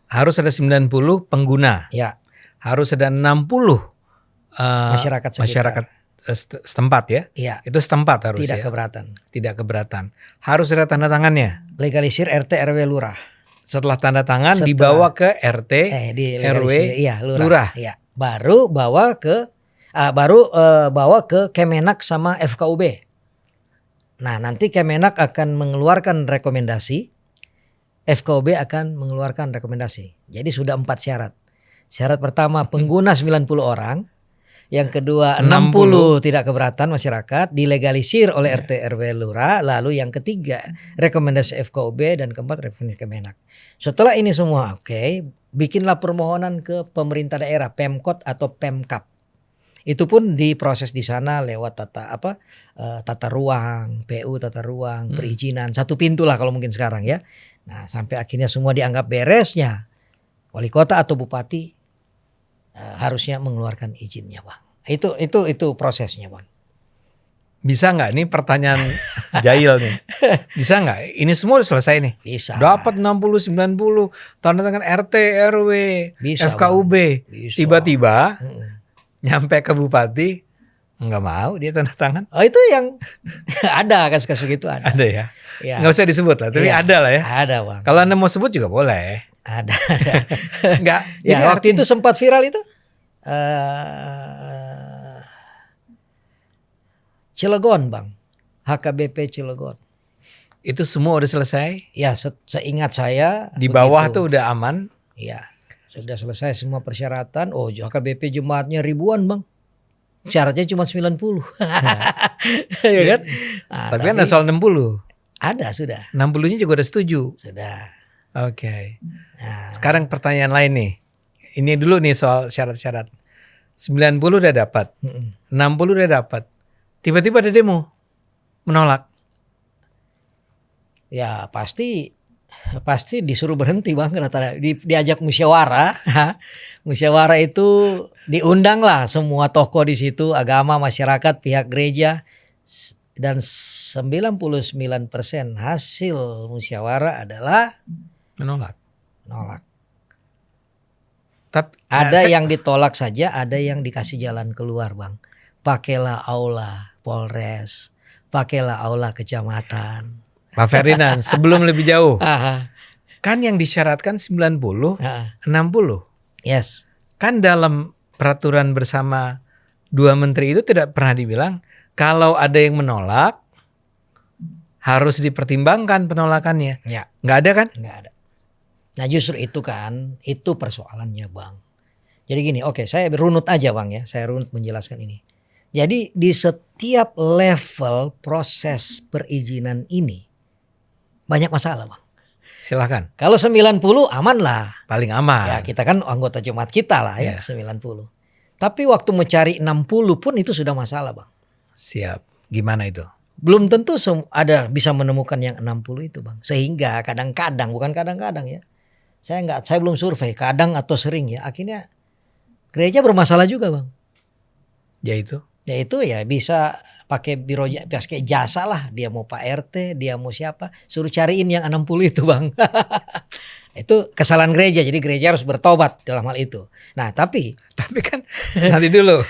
Harus ada 90 pengguna. Ya. Harus ada 60 masyarakat setempat ya. Iya. Itu setempat harus tidak ya. Keberatan. Tidak keberatan. Harus ada tanda tangannya. Legalisir RT RW lurah. Setelah tanda tangan dibawa ke RT RW lurah. Iya. Baru bawa ke bawa ke Kemenak sama FKUB. Nah, nanti Kemenak akan mengeluarkan rekomendasi, FKUB akan mengeluarkan rekomendasi. Jadi sudah 4 syarat. Syarat pertama pengguna 90 orang, yang kedua 60 tidak keberatan masyarakat, dilegalisir oleh RT RW lurah, lalu yang ketiga rekomendasi FKUB dan keempat rekomendasi Kemenak. Setelah ini semua oke, bikinlah permohonan ke pemerintah daerah, Pemkot atau Pemkap. Itu pun diproses di sana lewat tata ruang, PU tata ruang, perizinan, satu pintu lah kalau mungkin sekarang ya. Nah, sampai akhirnya semua dianggap beresnya, wali kota atau bupati harusnya mengeluarkan izinnya, Bang. Itu prosesnya, Bang. Bisa nggak? Ini pertanyaan jahil nih. Bisa nggak? Ini semua udah selesai nih. Bisa. Dapat 60-90 tanda tangan RT RW, bisa, FKUB. Bisa. Tiba-tiba nyampe ke bupati nggak mau dia tanda tangan. Oh, itu yang ada kasus-kasus gitu ada. Ada ya. Ya. Nggak usah disebut lah, tapi ada lah ya. Ada, Bang. Kalau Anda mau sebut juga boleh. Ada. Nggak. Ya, waktu itu sempat viral itu. Cilegon, Bang. HKBP Cilegon. Itu semua udah selesai? Ya, seingat saya. Di bawah tuh udah aman? Iya. Sudah selesai semua persyaratan. Oh, HKBP jemaatnya ribuan, Bang. Syaratnya cuma 90. Ya kan? Nah, tapi kan ada soal 60. Ada, sudah. 60-nya juga udah setuju. Sudah. Oke. Nah, sekarang pertanyaan lain nih. Ini dulu nih soal syarat-syarat. 90 udah dapat. 60 udah dapat. Tiba-tiba ada demo menolak. Ya pasti disuruh berhenti Bang, diajak musyawarah. Musyawarah itu diundang lah semua tokoh di situ, agama, masyarakat, pihak gereja, dan 99% hasil musyawarah adalah menolak. Tapi ada yang ditolak saja, ada yang dikasih jalan keluar Bang. Pakailah aula Polres, pakailah aula kecamatan. Pak Ferdinand, sebelum lebih jauh, kan yang disyaratkan 90, 60. Yes. Kan dalam peraturan bersama dua menteri itu tidak pernah dibilang kalau ada yang menolak harus dipertimbangkan penolakannya. Ya. Nggak ada kan? Nggak ada. Nah justru itu kan, itu persoalannya Bang. Jadi gini, oke, saya runut aja Bang ya, saya runut menjelaskan ini. Jadi di setiap level proses perizinan ini banyak masalah Bang. Silahkan. Kalau 90 aman lah. Paling aman. Ya kita kan anggota jemaat kita lah ya 90. Tapi waktu mencari 60 pun itu sudah masalah Bang. Siap. Gimana itu? Belum tentu ada bisa menemukan yang 60 itu Bang. Sehingga kadang-kadang, bukan kadang-kadang ya. Saya belum survei, kadang atau sering ya. Akhirnya gereja bermasalah juga Bang. Yaitu Ya bisa pakai biro, pakai jasa lah. Dia mau Pak RT, dia mau siapa, suruh cariin yang 60 itu Bang. Itu kesalahan gereja, jadi gereja harus bertobat dalam hal itu. Nah tapi kan nanti dulu.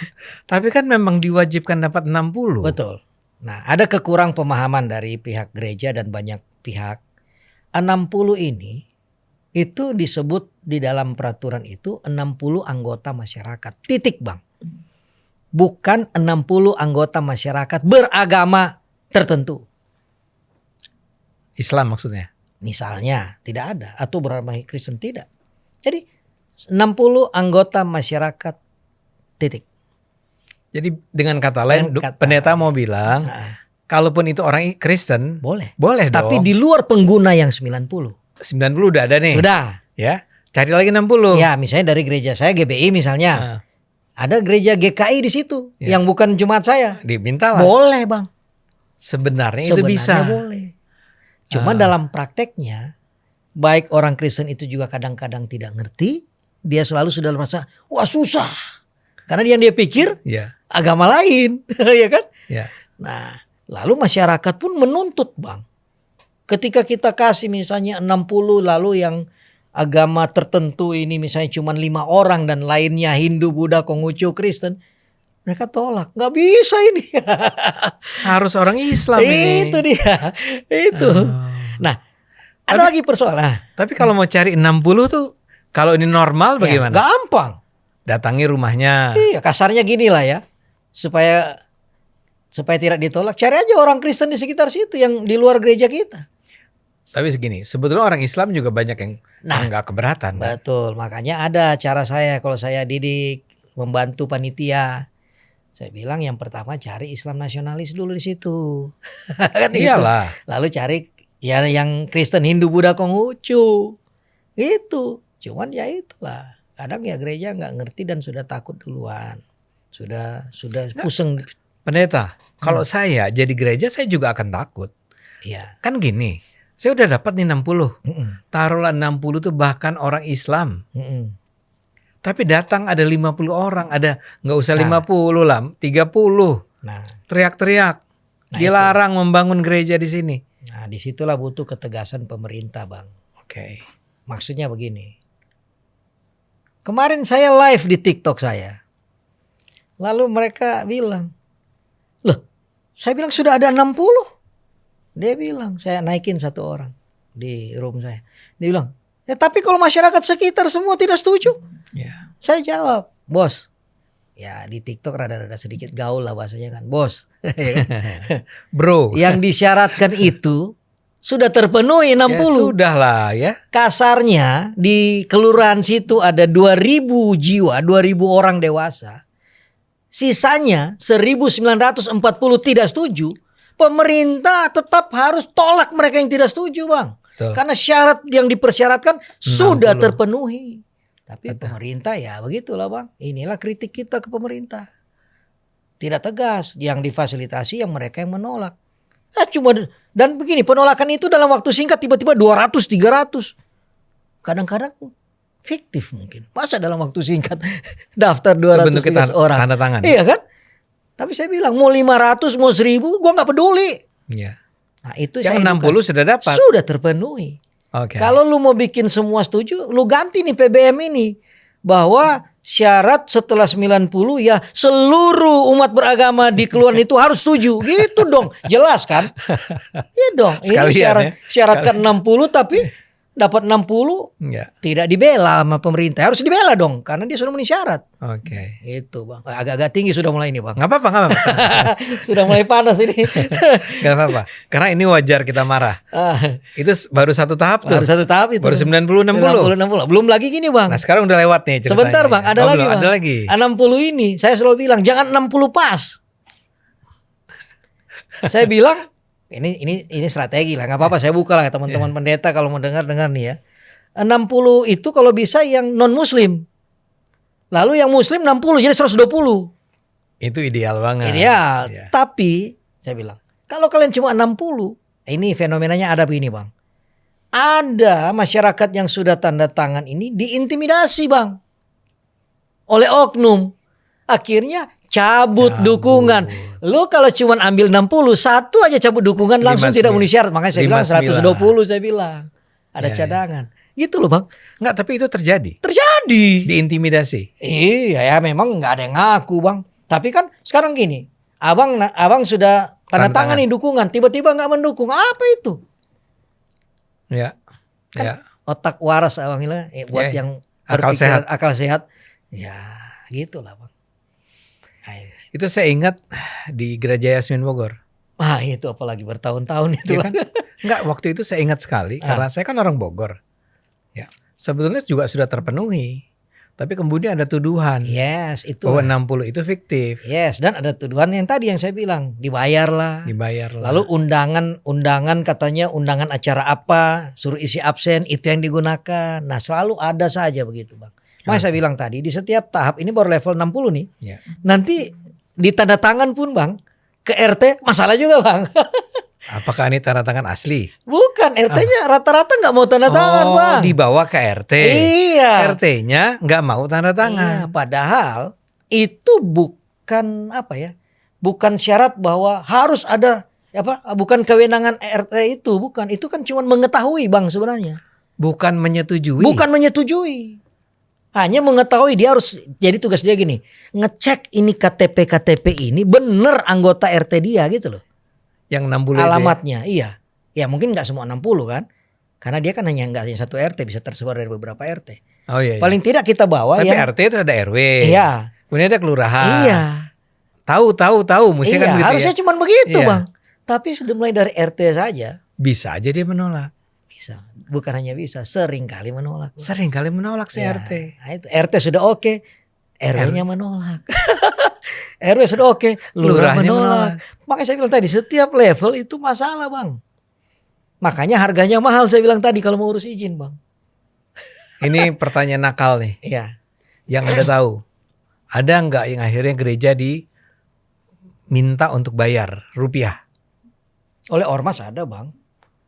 Tapi kan memang diwajibkan dapat 60. Betul. Nah ada kekurang pemahaman dari pihak gereja dan banyak pihak. 60 ini itu disebut di dalam peraturan itu 60 anggota masyarakat. Titik Bang. Bukan 60 anggota masyarakat beragama tertentu. Islam maksudnya? Misalnya tidak ada, atau beragama Kristen tidak. Jadi 60 anggota masyarakat titik. Jadi dengan kata lain pendeta mau bilang kalaupun itu orang Kristen boleh dong. Tapi di luar pengguna yang 90 udah ada nih. Sudah. Ya, cari lagi 60. Ya, misalnya dari gereja saya GBI misalnya. Ada gereja GKI di situ yang bukan jemaat saya. Diminta lah. Boleh Bang. Sebenarnya itu bisa. Boleh. Cuma dalam prakteknya baik orang Kristen itu juga kadang-kadang tidak ngerti. Dia selalu sudah merasa wah susah. Karena dia pikir agama lain. Ya kan? Ya. Nah lalu masyarakat pun menuntut Bang. Ketika kita kasih misalnya 60 lalu yang agama tertentu ini misalnya cuma 5 orang dan lainnya Hindu, Buddha, Konghucu, Kristen. Mereka tolak. Nggak bisa ini. Harus orang Islam ini. Itu dia. Itu. Nah ada lagi persoalan. Tapi kalau mau cari 60 tuh kalau ini normal bagaimana? Gampang. Datangi rumahnya. Iya kasarnya gini lah ya. Supaya tidak ditolak. Cari aja orang Kristen di sekitar situ yang di luar gereja kita. Tapi segini, sebetulnya orang Islam juga banyak yang nggak keberatan. Betul, makanya ada cara saya kalau saya didik, membantu panitia. Saya bilang yang pertama cari Islam nasionalis dulu di situ. Kan iyalah. Gitu. Lalu cari ya yang Kristen, Hindu, Buddha, Konghucu. Itu. Cuman ya itulah. Kadang ya gereja nggak ngerti dan sudah takut duluan. Sudah pusing. Pendeta, kalau saya jadi gereja saya juga akan takut. Iya. Kan gini. Saya udah dapat nih 60. Taruhlah 60 tuh bahkan orang Islam. Tapi datang ada 50 orang. Ada nggak usah 50 lah. 30. Teriak-teriak. Dilarang membangun gereja di sini. Nah disitulah butuh ketegasan pemerintah Bang. Oke. Maksudnya begini. Kemarin saya live di TikTok saya. Lalu mereka bilang. Loh saya bilang sudah ada 60. Dia bilang saya naikin 1 orang di room saya. Dia bilang ya tapi kalau masyarakat sekitar semua tidak setuju. Saya jawab bos. Ya di TikTok rada-rada sedikit gaul lah bahasanya kan bos. Bro. Yang disyaratkan itu sudah terpenuhi 60. Ya sudah lah ya. Kasarnya di kelurahan situ ada 2.000 jiwa, 2.000 orang dewasa. Sisanya 1.940 tidak setuju. Pemerintah tetap harus tolak mereka yang tidak setuju Bang. Betul. Karena syarat yang dipersyaratkan sudah terpenuhi. Tapi pemerintah ya begitulah Bang. Inilah kritik kita ke pemerintah. Tidak tegas, yang difasilitasi yang mereka yang menolak. Dan begini, penolakan itu dalam waktu singkat tiba-tiba 200, 300. Kadang-kadang fiktif mungkin. Masa dalam waktu singkat daftar 200, 300 orang. Tanda tangan. Iya kan? Tapi saya bilang mau 500, mau 1000, gue gak peduli. Iya. Nah itu yang saya 60 sudah dapat. Sudah terpenuhi. Kalau lu mau bikin semua setuju, lu ganti nih PBM ini. Bahwa syarat setelah 90 ya seluruh umat beragama di keluaran itu harus setuju. Gitu dong. Jelas kan? Iya dong. Ini syarat kan 60 tapi dapat 60 tidak dibela sama pemerintah. Harus dibela dong karena dia sudah memenuhi syarat. Itu Bang. Agak-agak tinggi sudah mulai ini Bang. Gak apa-apa. Sudah mulai panas ini. Gak apa-apa. Karena ini wajar kita marah. Itu baru satu tahap tuh. Baru satu tahap itu. Baru 90-60. Belum lagi gini Bang. Nah sekarang udah lewat nih ceritanya. Sebentar Bang, ada lagi Bang. Ada lagi. 60 ini saya selalu bilang jangan 60 pas. Saya bilang ini strategi lah, nggak apa-apa saya buka lah teman-teman pendeta kalau mau dengar nih ya. 60 itu kalau bisa yang non muslim. Lalu yang muslim 60 jadi 120. Itu ideal banget. Ideal. Ya. Tapi saya bilang kalau kalian cuma 60, ini fenomenanya ada begini Bang. Ada masyarakat yang sudah tanda tangan ini diintimidasi Bang. Oleh oknum. Akhirnya cabut dukungan. Lu kalau cuma ambil 60, satu aja cabut dukungan langsung tidak memenuhi syarat. Makanya saya bilang 120 saya bilang. Ada cadangan. Gitu loh Bang. Enggak, tapi itu terjadi. Terjadi. Diintimidasi. Iya ya memang nggak ada yang ngaku Bang. Tapi kan sekarang gini. Abang sudah tanda tangan nih dukungan. Tiba-tiba nggak mendukung. Apa itu? Ya. Kan otak waras Abang bilang. Buat yang akal sehat. Ya gitulah Bang. Itu saya ingat di Gereja Yasmin Bogor. Itu apalagi bertahun-tahun itu. Ya kan? Enggak, waktu itu saya ingat sekali karena saya kan orang Bogor. Ya, sebetulnya juga sudah terpenuhi. Tapi kemudian ada tuduhan. Yes, itu. Bahwa 60 itu fiktif. Yes, dan ada tuduhan yang tadi yang saya bilang, dibayar lah. Lalu undangan katanya undangan acara apa, suruh isi absen, itu yang digunakan. Nah, selalu ada saja begitu, Bang. Makanya saya bilang tadi di setiap tahap ini baru level 60 nih. Ya. Nanti di tanda tangan pun Bang ke RT masalah juga Bang. Apakah ini tanda tangan asli? Bukan, RT-nya rata-rata nggak mau tanda tangan Bang. Dibawa ke RT. Iya. RT-nya nggak mau tanda tangan. Iya, padahal itu bukan bukan syarat bahwa harus ada bukan kewenangan RT itu, bukan. Itu kan cuma mengetahui Bang sebenarnya. Bukan menyetujui. Bukan menyetujui. Hanya mengetahui, dia harus, jadi tugas dia gini, ngecek ini KTP ini bener anggota RT dia gitu loh. Yang 60 alamatnya, iya. Ya mungkin gak semua 60 kan. Karena dia kan hanya gak hanya satu RT, bisa tersebar dari beberapa RT. Oh iya. Paling tidak kita bawa tapi RT itu ada RW. Iya. Kemudian ada kelurahan. Iya. Tahu. Mesti kan gitu harusnya cuma begitu Bang. Tapi sudah mulai dari RT saja. Bisa aja dia menolak. Bisa. Bukan hanya bisa, sering kali menolak. Sering kali menolak RT. Nah itu, RT sudah oke, RW-nya menolak. RW sudah oke, lurahnya menolak. Makanya saya bilang tadi, setiap level itu masalah Bang. Makanya harganya mahal saya bilang tadi kalau mau urus izin Bang. Ini pertanyaan nakal nih. Iya. Yang Anda tahu, ada nggak yang akhirnya gereja diminta untuk bayar rupiah? Oleh ormas ada Bang.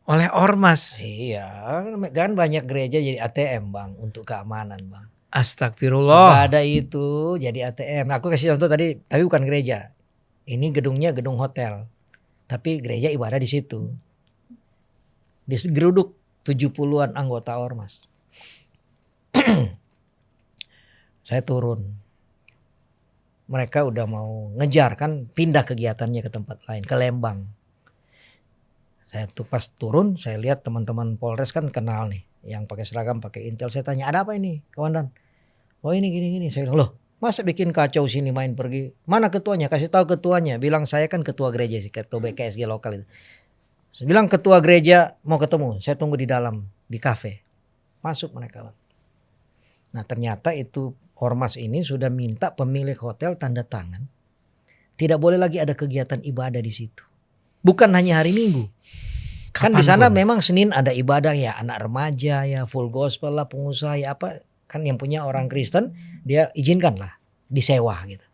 Oleh ormas. Iya, kan banyak gereja jadi ATM Bang untuk keamanan Bang. Astagfirullah. Ada itu jadi ATM. Aku kasih contoh tadi, tapi bukan gereja. Ini gedungnya gedung hotel. Tapi gereja ibadah di situ. Digeruduk 70-an anggota ormas. Saya turun. Mereka udah mau ngejar kan, pindah kegiatannya ke tempat lain, ke Lembang. Saya tuh pas turun, saya lihat teman-teman Polres kan kenal nih, yang pakai seragam, pakai intel. Saya tanya, ada apa ini, komandan? Oh ini gini-gini. Saya bilang, loh, masa bikin kacau sini main pergi? Mana ketuanya? Kasih tahu ketuanya. Bilang saya kan ketua gereja sih, ketua BKSG lokal itu. Saya bilang ketua gereja mau ketemu. Saya tunggu di dalam di kafe. Masuk mereka. Nah ternyata itu ormas ini sudah minta pemilik hotel tanda tangan. Tidak boleh lagi ada kegiatan ibadah di situ. Bukan hanya hari Minggu. Kan di sana memang Senin ada ibadah ya, anak remaja ya, full gospel lah, pengusaha ya apa, Kan yang punya orang Kristen dia izinkan lah disewa gitu.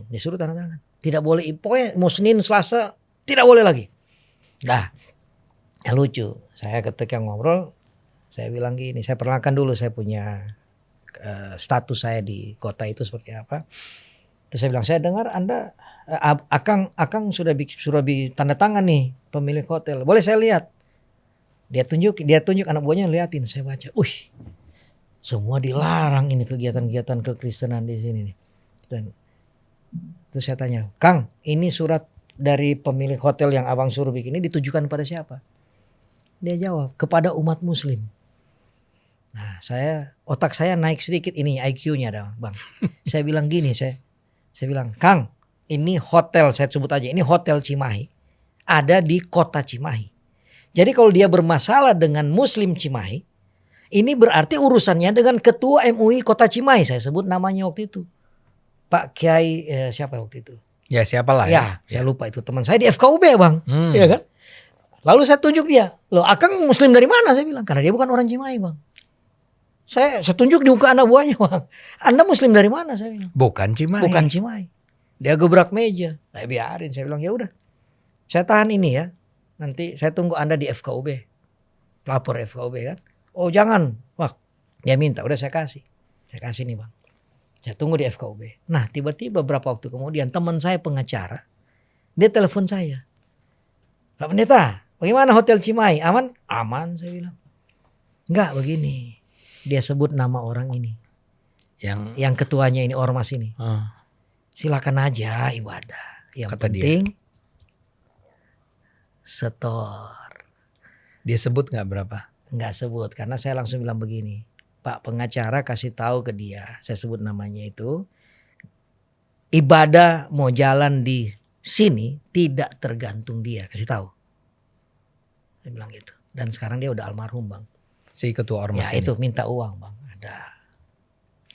Dia suruh tanda tangan. Tidak boleh, pokoknya mau Senin Selasa tidak boleh lagi. Nah, yang lucu, saya ketika ngobrol, saya bilang gini, saya perkenalkan dulu saya punya status saya di kota itu seperti apa. Terus saya bilang, saya dengar Anda Akang sudah tanda tangan nih pemilik hotel. Boleh saya lihat? Dia tunjuk anak buahnya, liatin. Saya baca, semua dilarang ini kegiatan-kegiatan kekristenan di sini nih. Dan terus saya tanya, Kang, ini surat dari pemilik hotel yang abang suruh bikin ini ditujukan pada siapa? Dia jawab, kepada umat Muslim. Nah, otak saya naik sedikit ini IQ-nya dah, Bang. Saya bilang gini, saya bilang, Kang, ini hotel, saya sebut aja, ini Hotel Cimahi. Ada di kota Cimahi. Jadi kalau dia bermasalah dengan Muslim Cimahi, ini berarti urusannya dengan ketua MUI kota Cimahi. Saya sebut namanya waktu itu. Pak Kiai siapa waktu itu? Ya siapalah ya. Saya lupa itu teman saya di FKUB Bang. Iya kan? Lalu saya tunjuk dia. Loh Akang Muslim dari mana? Saya bilang. Karena dia bukan orang Cimahi Bang. Saya tunjuk di muka anak buahnya Bang. Anda Muslim dari mana? Saya bilang. Bukan Cimahi. Bukan Cimahi. Dia gebrak meja. Saya biarin. Saya bilang ya udah. Saya tahan ini ya. Nanti saya tunggu Anda di FKUB. Lapor FKUB kan. Oh jangan. Wah dia minta. Udah saya kasih. Saya kasih nih Bang. Saya tunggu di FKUB. Nah tiba-tiba beberapa waktu kemudian teman saya pengacara. Dia telepon saya. Pak Pendeta, bagaimana Hotel Cimahi? Aman? Aman saya bilang. Enggak begini. Dia sebut nama orang ini. Yang ketuanya ini, ormas ini. Silakan aja ibadah. Yang kata penting dia. Setor. Dia sebut gak berapa? Enggak sebut. Karena saya langsung bilang begini. Pak pengacara kasih tahu ke dia. Saya sebut namanya itu. Ibadah mau jalan di sini tidak tergantung dia. Kasih tahu. Saya bilang gitu. Dan sekarang dia udah almarhum Bang. Si ketua ormas ya ini. Itu minta uang Bang. Ada.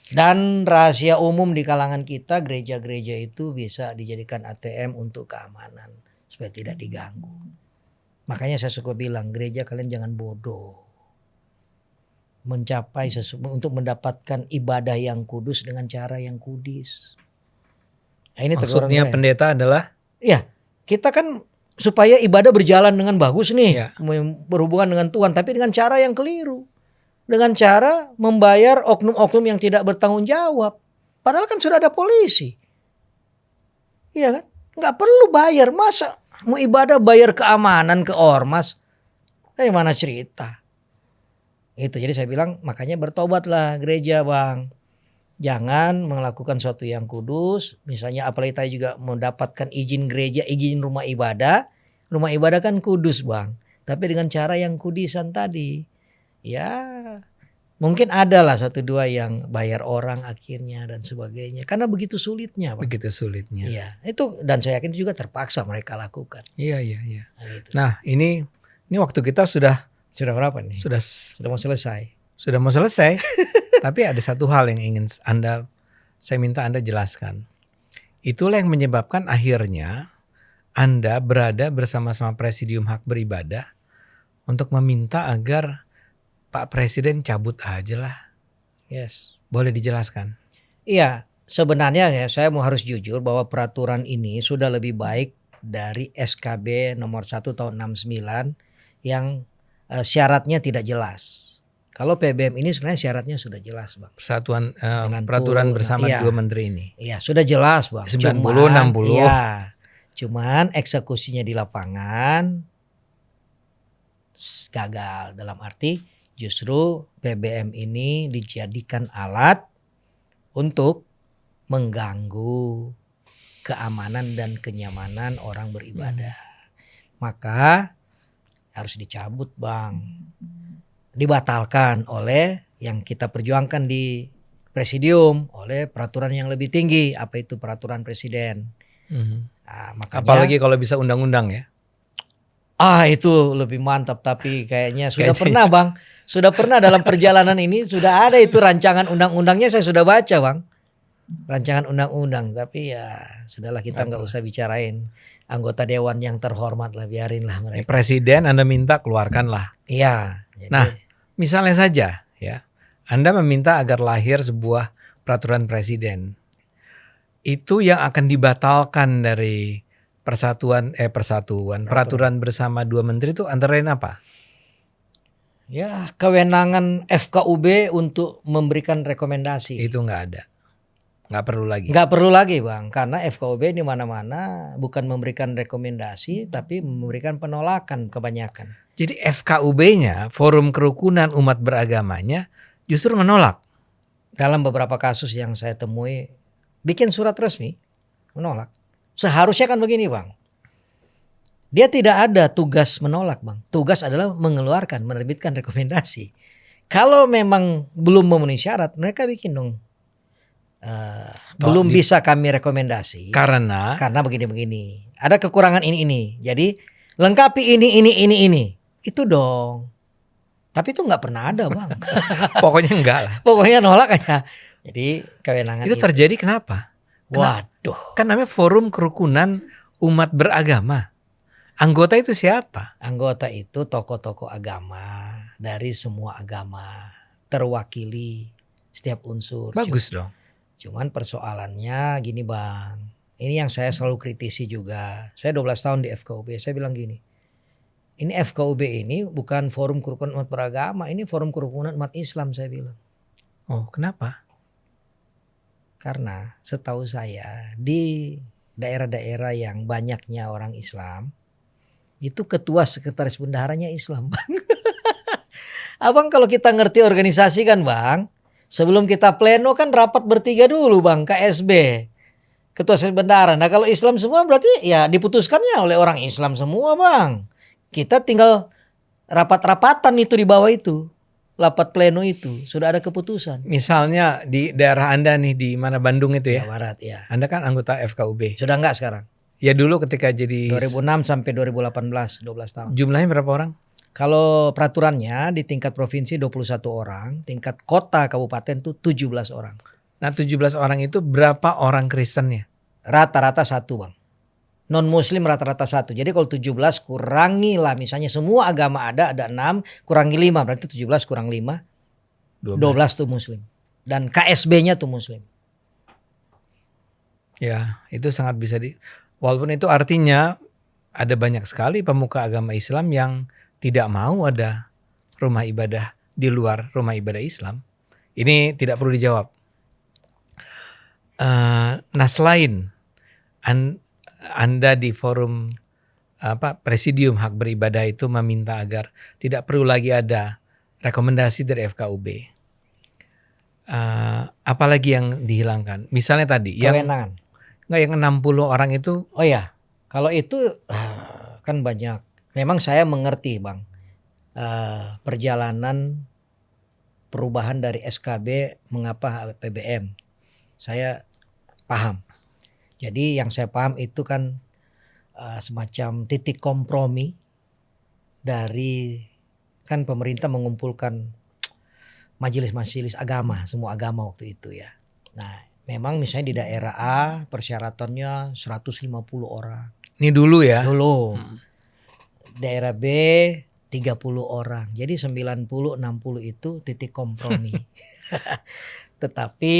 Dan rahasia umum di kalangan kita, gereja-gereja itu bisa dijadikan ATM untuk keamanan. Supaya tidak diganggu. Makanya saya suka bilang, gereja kalian jangan bodoh. Mencapai untuk mendapatkan ibadah yang kudus dengan cara yang kudis. Nah, ini maksudnya pendeta adalah? Ya, kita kan supaya ibadah berjalan dengan bagus nih. Ya. Berhubungan dengan Tuhan. Tapi dengan cara yang keliru. Dengan cara membayar oknum-oknum yang tidak bertanggung jawab. Padahal kan sudah ada polisi. Iya kan? Gak perlu bayar. Masa mau ibadah bayar keamanan ke ormas? Kayak mana cerita? Itu jadi saya bilang makanya bertobatlah gereja Bang. Jangan melakukan sesuatu yang kudus. Misalnya apalagi tadi juga mendapatkan izin gereja, izin rumah ibadah. Rumah ibadah kan kudus Bang. Tapi dengan cara yang kudisan tadi. Ya mungkin ada lah 1-2 yang bayar orang akhirnya dan sebagainya. Karena begitu sulitnya Bang. Begitu sulitnya. Iya itu dan saya yakin juga terpaksa mereka lakukan. Iya. Nah, gitu. Nah ini waktu kita sudah berapa nih? Sudah mau selesai. Sudah mau selesai. Tapi ada satu hal yang ingin saya minta Anda jelaskan. Itulah yang menyebabkan akhirnya Anda berada bersama-sama Presidium Hak Beribadah untuk meminta agar Pak Presiden cabut aja lah. Yes. Boleh dijelaskan? Iya, sebenarnya ya saya harus jujur bahwa peraturan ini sudah lebih baik dari SKB nomor 1 tahun 69 yang syaratnya tidak jelas. Kalau PBM ini sebenarnya syaratnya sudah jelas Bang. Peraturan bersama 2 menteri ini. Iya sudah jelas Bang. 90, 60. Iya. Cuman eksekusinya di lapangan gagal. Dalam arti justru PBM ini dijadikan alat untuk mengganggu keamanan dan kenyamanan orang beribadah. Maka harus dicabut Bang. Dibatalkan oleh yang kita perjuangkan di Presidium oleh peraturan yang lebih tinggi. Apa itu peraturan presiden. Nah, makanya, apalagi kalau bisa undang-undang ya. Itu lebih mantap. Tapi kayaknya sudah pernah Bang. Sudah pernah dalam perjalanan ini sudah ada itu rancangan undang-undangnya saya sudah baca Bang. Rancangan undang-undang. Tapi ya sudahlah kita gak usah bicarain. Anggota dewan yang terhormat lah, biarin lah mereka. Presiden Anda minta keluarkan lah. Iya. Nah misalnya saja ya Anda meminta agar lahir sebuah peraturan presiden. Itu yang akan dibatalkan dari peraturan bersama dua menteri itu antara lain apa? Ya, kewenangan FKUB untuk memberikan rekomendasi. Itu nggak ada. Nggak perlu lagi. Nggak perlu lagi Bang, karena FKUB di mana-mana bukan memberikan rekomendasi tapi memberikan penolakan kebanyakan. Jadi FKUB-nya, Forum Kerukunan Umat Beragamanya, justru menolak. Dalam beberapa kasus yang saya temui, bikin surat resmi menolak. Seharusnya kan begini Bang, dia tidak ada tugas menolak Bang. Tugas adalah mengeluarkan, menerbitkan rekomendasi. Kalau memang belum memenuhi syarat, mereka bikin dong. Belum bisa kami rekomendasi karena begini-begini. Ada kekurangan ini. Jadi lengkapi ini. Itu dong. Tapi itu nggak pernah ada Bang. Pokoknya enggak lah. Pokoknya nolak aja. Jadi kewenangan itu terjadi kenapa? Waduh. Kan namanya Forum Kerukunan Umat Beragama. Anggota itu siapa? Anggota itu tokoh-tokoh agama dari semua agama, terwakili setiap unsur. Bagus dong. Cuman persoalannya gini Bang, ini yang saya selalu kritisi juga. Saya 12 tahun di FKUB, saya bilang gini, ini FKUB ini bukan Forum Kerukunan Umat Beragama, ini Forum Kerukunan Umat Islam saya bilang. Oh kenapa? Karena setahu saya di daerah-daerah yang banyaknya orang Islam, itu ketua sekretaris bendaharanya Islam Bang. Abang kalau kita ngerti organisasi kan Bang, sebelum kita pleno kan rapat bertiga dulu Bang, KSB, ketua sekretaris bendahara. Nah kalau Islam semua berarti ya diputuskannya oleh orang Islam semua Bang. Kita tinggal rapat-rapatan itu di bawah itu. Rapat pleno itu sudah ada keputusan. Misalnya di daerah Anda nih di mana Bandung itu ya? Jawa Barat ya. Anda kan anggota FKUB. Sudah enggak sekarang? Ya dulu ketika jadi 2006 sampai 2018, 12 tahun. Jumlahnya berapa orang? Kalau peraturannya di tingkat provinsi 21 orang, tingkat kota kabupaten tuh 17 orang. Nah 17 orang itu berapa orang Kristennya? Rata-rata satu Bang. Non muslim rata-rata satu. Jadi kalau 17 kurangi lah, misalnya semua agama ada 6, kurangi 5 berarti 17 kurang 5. 12 tuh muslim. Dan KSB-nya tuh muslim. Ya, itu sangat bisa walaupun itu artinya ada banyak sekali pemuka agama Islam yang tidak mau ada rumah ibadah di luar rumah ibadah Islam. Ini tidak perlu dijawab. Nah selain Anda di forum Presidium Hak Beribadah itu meminta agar tidak perlu lagi ada rekomendasi dari FKUB. Apalagi yang dihilangkan? Misalnya tadi kewenangan. yang 60 orang itu. Oh ya, kalau itu kan banyak. Memang saya mengerti Bang, perjalanan perubahan dari SKB mengapa PBM. Saya paham. Jadi yang saya paham itu kan semacam titik kompromi dari kan pemerintah mengumpulkan majelis-majelis agama, semua agama waktu itu ya. Nah memang misalnya di daerah A persyaratannya 150 orang. Ini dulu ya? Dulu. Daerah B 30 orang. Jadi 90-60 itu titik kompromi. Tetapi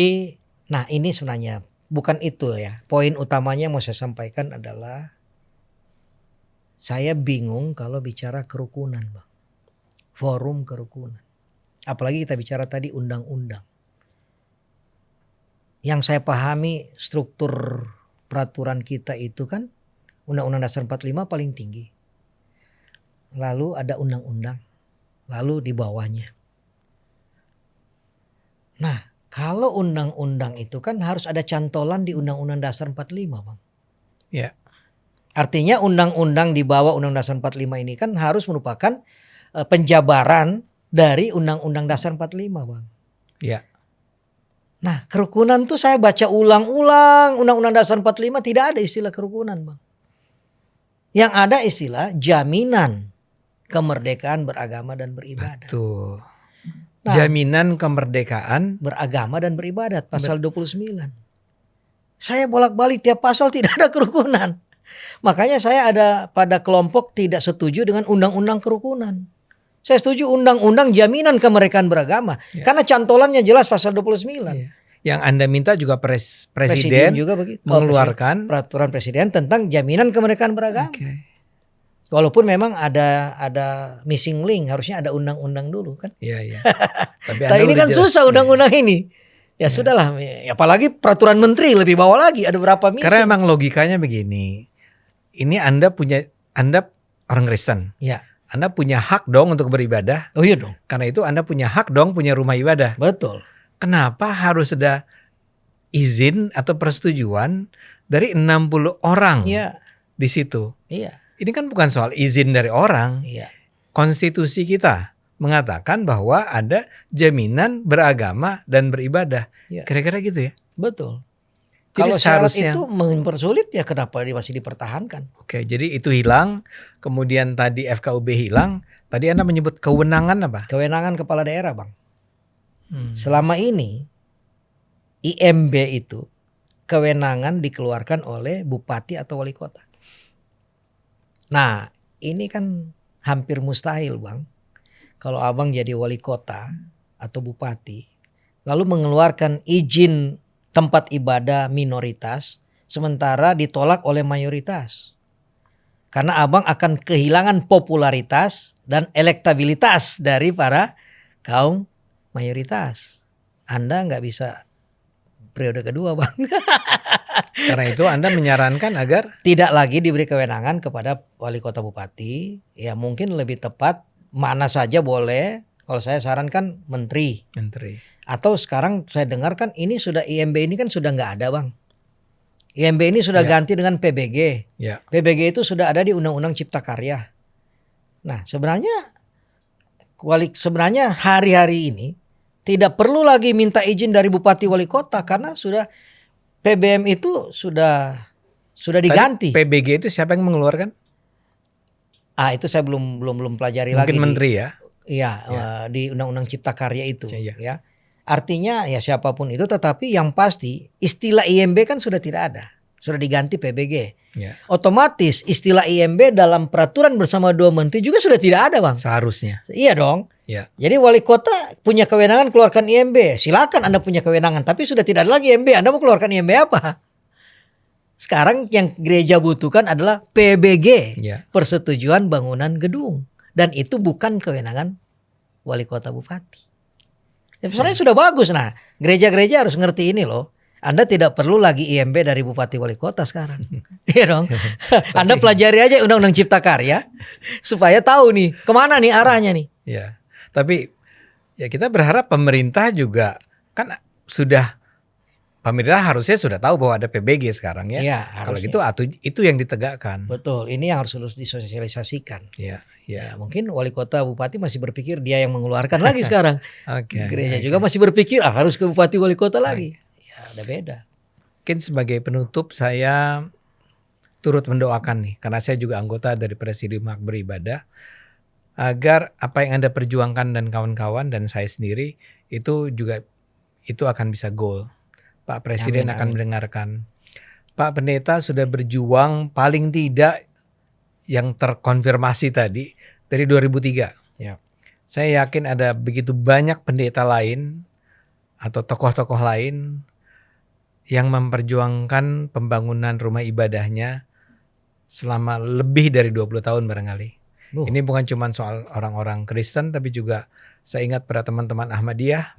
nah ini sebenarnya bukan itu ya. Poin utamanya mau saya sampaikan adalah saya bingung kalau bicara kerukunan Bang. Forum kerukunan. Apalagi kita bicara tadi undang-undang. Yang saya pahami struktur peraturan kita itu kan Undang-Undang Dasar 45 paling tinggi. Lalu ada undang-undang. Lalu di bawahnya. Nah kalau undang-undang itu kan harus ada cantolan di Undang-Undang Dasar 45 Bang. Ya. Artinya undang-undang di bawah Undang-Undang Dasar 45 ini kan harus merupakan penjabaran dari Undang-Undang Dasar 45 Bang. Ya. Nah kerukunan tuh saya baca ulang-ulang Undang-Undang Dasar 45 tidak ada istilah kerukunan Bang. Yang ada istilah jaminan kemerdekaan beragama dan beribadat. Betul. Nah, jaminan kemerdekaan beragama dan beribadat pasal 29. Saya bolak-balik tiap pasal tidak ada kerukunan. Makanya saya ada pada kelompok tidak setuju dengan undang-undang kerukunan. Saya setuju undang-undang jaminan kemerdekaan beragama. Karena cantolannya jelas pasal 29. Yang Anda minta juga presiden juga begitu. mengeluarkan peraturan presiden tentang jaminan kemerdekaan beragama. Walaupun memang ada missing link, harusnya ada undang-undang dulu kan. Iya. Tapi nah ini kan susah undang-undang ini. Ya sudahlah, apalagi peraturan menteri lebih bawah lagi, ada berapa missing. Karena emang logikanya begini. Ini Anda orang Kristen. Ya. Anda punya hak dong untuk beribadah. Oh iya dong. Karena itu Anda punya hak dong punya rumah ibadah. Betul. Kenapa harus ada izin atau persetujuan dari 60 orang di situ? Iya. Ini kan bukan soal izin dari orang. Iya. Konstitusi kita mengatakan bahwa ada jaminan beragama dan beribadah. Kira-kira gitu ya? Betul. Jadi kalau syarat seharusnya itu mempersulit ya kenapa dia masih dipertahankan? Oke, jadi itu hilang. Kemudian tadi FKUB hilang. Tadi Anda menyebut kewenangan apa? Kewenangan kepala daerah, Bang. Selama ini IMB itu kewenangan dikeluarkan oleh bupati atau wali kota. Nah, ini kan hampir mustahil, Bang. Kalau Abang jadi wali kota atau bupati, lalu mengeluarkan izin tempat ibadah minoritas, sementara ditolak oleh mayoritas. Karena Abang akan kehilangan popularitas dan elektabilitas dari para kaum mayoritas. Anda nggak bisa periode kedua, Bang. Karena itu Anda menyarankan agar tidak lagi diberi kewenangan kepada wali kota bupati. Ya mungkin lebih tepat mana saja boleh. Kalau saya sarankan menteri. Atau sekarang saya dengarkan ini sudah IMB ini kan sudah nggak ada, Bang. IMB ini sudah ganti dengan PBG. PBG itu sudah ada di Undang-Undang Cipta Karya. Nah sebenarnya hari-hari ini tidak perlu lagi minta izin dari bupati wali kota karena sudah PBM itu sudah diganti. Tadi PBG itu siapa yang mengeluarkan? Itu saya belum pelajari Mungkin lagi. Mungkin menteri ya. Iya, di Undang-Undang Cipta Karya itu. Ya. Artinya ya siapapun itu, tetapi yang pasti istilah IMB kan sudah tidak ada, sudah diganti PBG. Otomatis istilah IMB dalam peraturan bersama dua menteri juga sudah tidak ada, Bang. Seharusnya. Iya dong. Jadi wali kota punya kewenangan keluarkan IMB. Silakan Anda punya kewenangan, tapi sudah tidak ada lagi IMB. Anda mau keluarkan IMB apa? Sekarang yang gereja butuhkan adalah PBG, persetujuan bangunan gedung. Dan itu bukan kewenangan wali kota bupati. Ya, sebenarnya sudah bagus. Nah, gereja-gereja harus ngerti ini loh. Anda tidak perlu lagi IMB dari bupati wali kota sekarang. Iya dong. Anda pelajari aja Undang-Undang Cipta Karya supaya tahu nih kemana nih arahnya nih. Ya, tapi ya kita berharap pemerintah juga kan pemerintah harusnya sudah tahu bahwa ada PBG sekarang ya. Kalau gitu itu yang ditegakkan. Betul. Ini yang harus disosialisasikan. Ya, mungkin wali kota bupati masih berpikir dia yang mengeluarkan lagi sekarang. Gereja juga masih berpikir harus ke bupati wali kota lagi. Udah beda. Mungkin sebagai penutup saya turut mendoakan nih, karena saya juga anggota dari Presidium Hak Beribadah, agar apa yang Anda perjuangkan dan kawan-kawan dan saya sendiri itu akan bisa goal. Pak Presiden akan mendengarkan. Pak Pendeta sudah berjuang paling tidak yang terkonfirmasi tadi dari 2003. Saya yakin ada begitu banyak pendeta lain atau tokoh-tokoh lain yang memperjuangkan pembangunan rumah ibadahnya selama lebih dari 20 tahun barangkali. Ini bukan cuma soal orang-orang Kristen, tapi juga saya ingat pada teman-teman Ahmadiyah,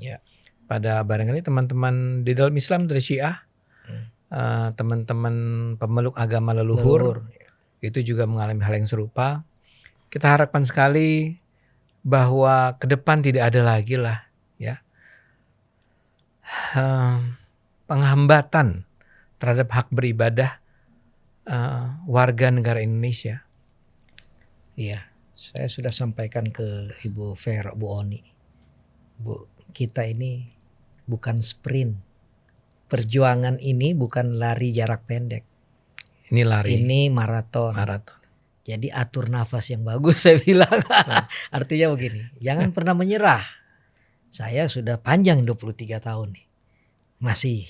pada barangkali teman-teman di dalam Islam dari Syiah, teman-teman pemeluk agama leluhur, itu juga mengalami hal yang serupa. Kita harapkan sekali bahwa ke depan tidak ada lagi lah penghambatan terhadap hak beribadah warga negara Indonesia. Iya, saya sudah sampaikan ke Ibu Vera, Bu Oni. Bu, kita ini bukan sprint. Perjuangan ini bukan lari jarak pendek. Ini lari. Ini maraton. Jadi atur nafas yang bagus saya bilang. Artinya begini, jangan pernah menyerah. Saya sudah panjang 23 tahun nih. Masih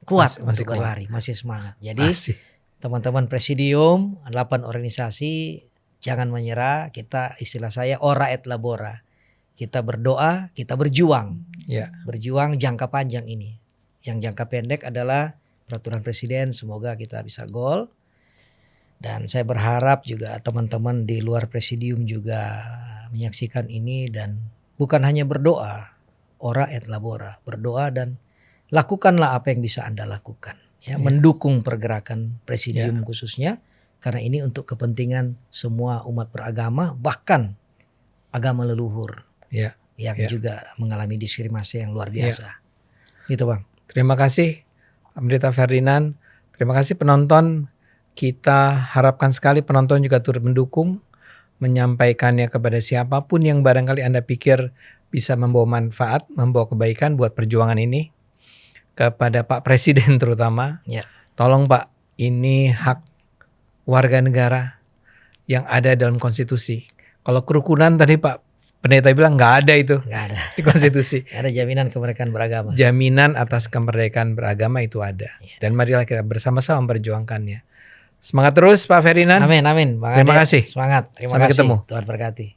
kuat untuk berlari, masih semangat. Jadi teman-teman Presidium, 8 organisasi jangan menyerah. Kita, istilah saya, ora et labora. Kita berdoa, kita berjuang. Ya. Berjuang jangka panjang ini. Yang jangka pendek adalah peraturan presiden, semoga kita bisa gol. Dan saya berharap juga teman-teman di luar presidium juga menyaksikan ini dan bukan hanya berdoa, ora et labora, berdoa dan lakukanlah apa yang bisa Anda lakukan. Ya, mendukung pergerakan presidium khususnya karena ini untuk kepentingan semua umat beragama, bahkan agama leluhur yang juga mengalami diskriminasi yang luar biasa. Gitu Bang. Terima kasih Pendeta Ferdinand. Terima kasih penonton. Kita harapkan sekali penonton juga turut mendukung, menyampaikannya kepada siapapun yang barangkali Anda pikir bisa membawa manfaat, membawa kebaikan buat perjuangan ini. Kepada Pak Presiden terutama, tolong Pak, ini hak warga negara yang ada dalam konstitusi. Kalau kerukunan tadi Pak Pendeta bilang nggak ada itu, nggak ada di konstitusi. Ada jaminan kemerdekaan beragama. Jaminan atas kemerdekaan beragama itu ada. Dan marilah kita bersama-sama memperjuangkannya. Semangat terus Pak Ferdinand. Amin, amin. Terima kasih. Semangat. Terima Sampai kasih. ketemu. Tuhan berkati.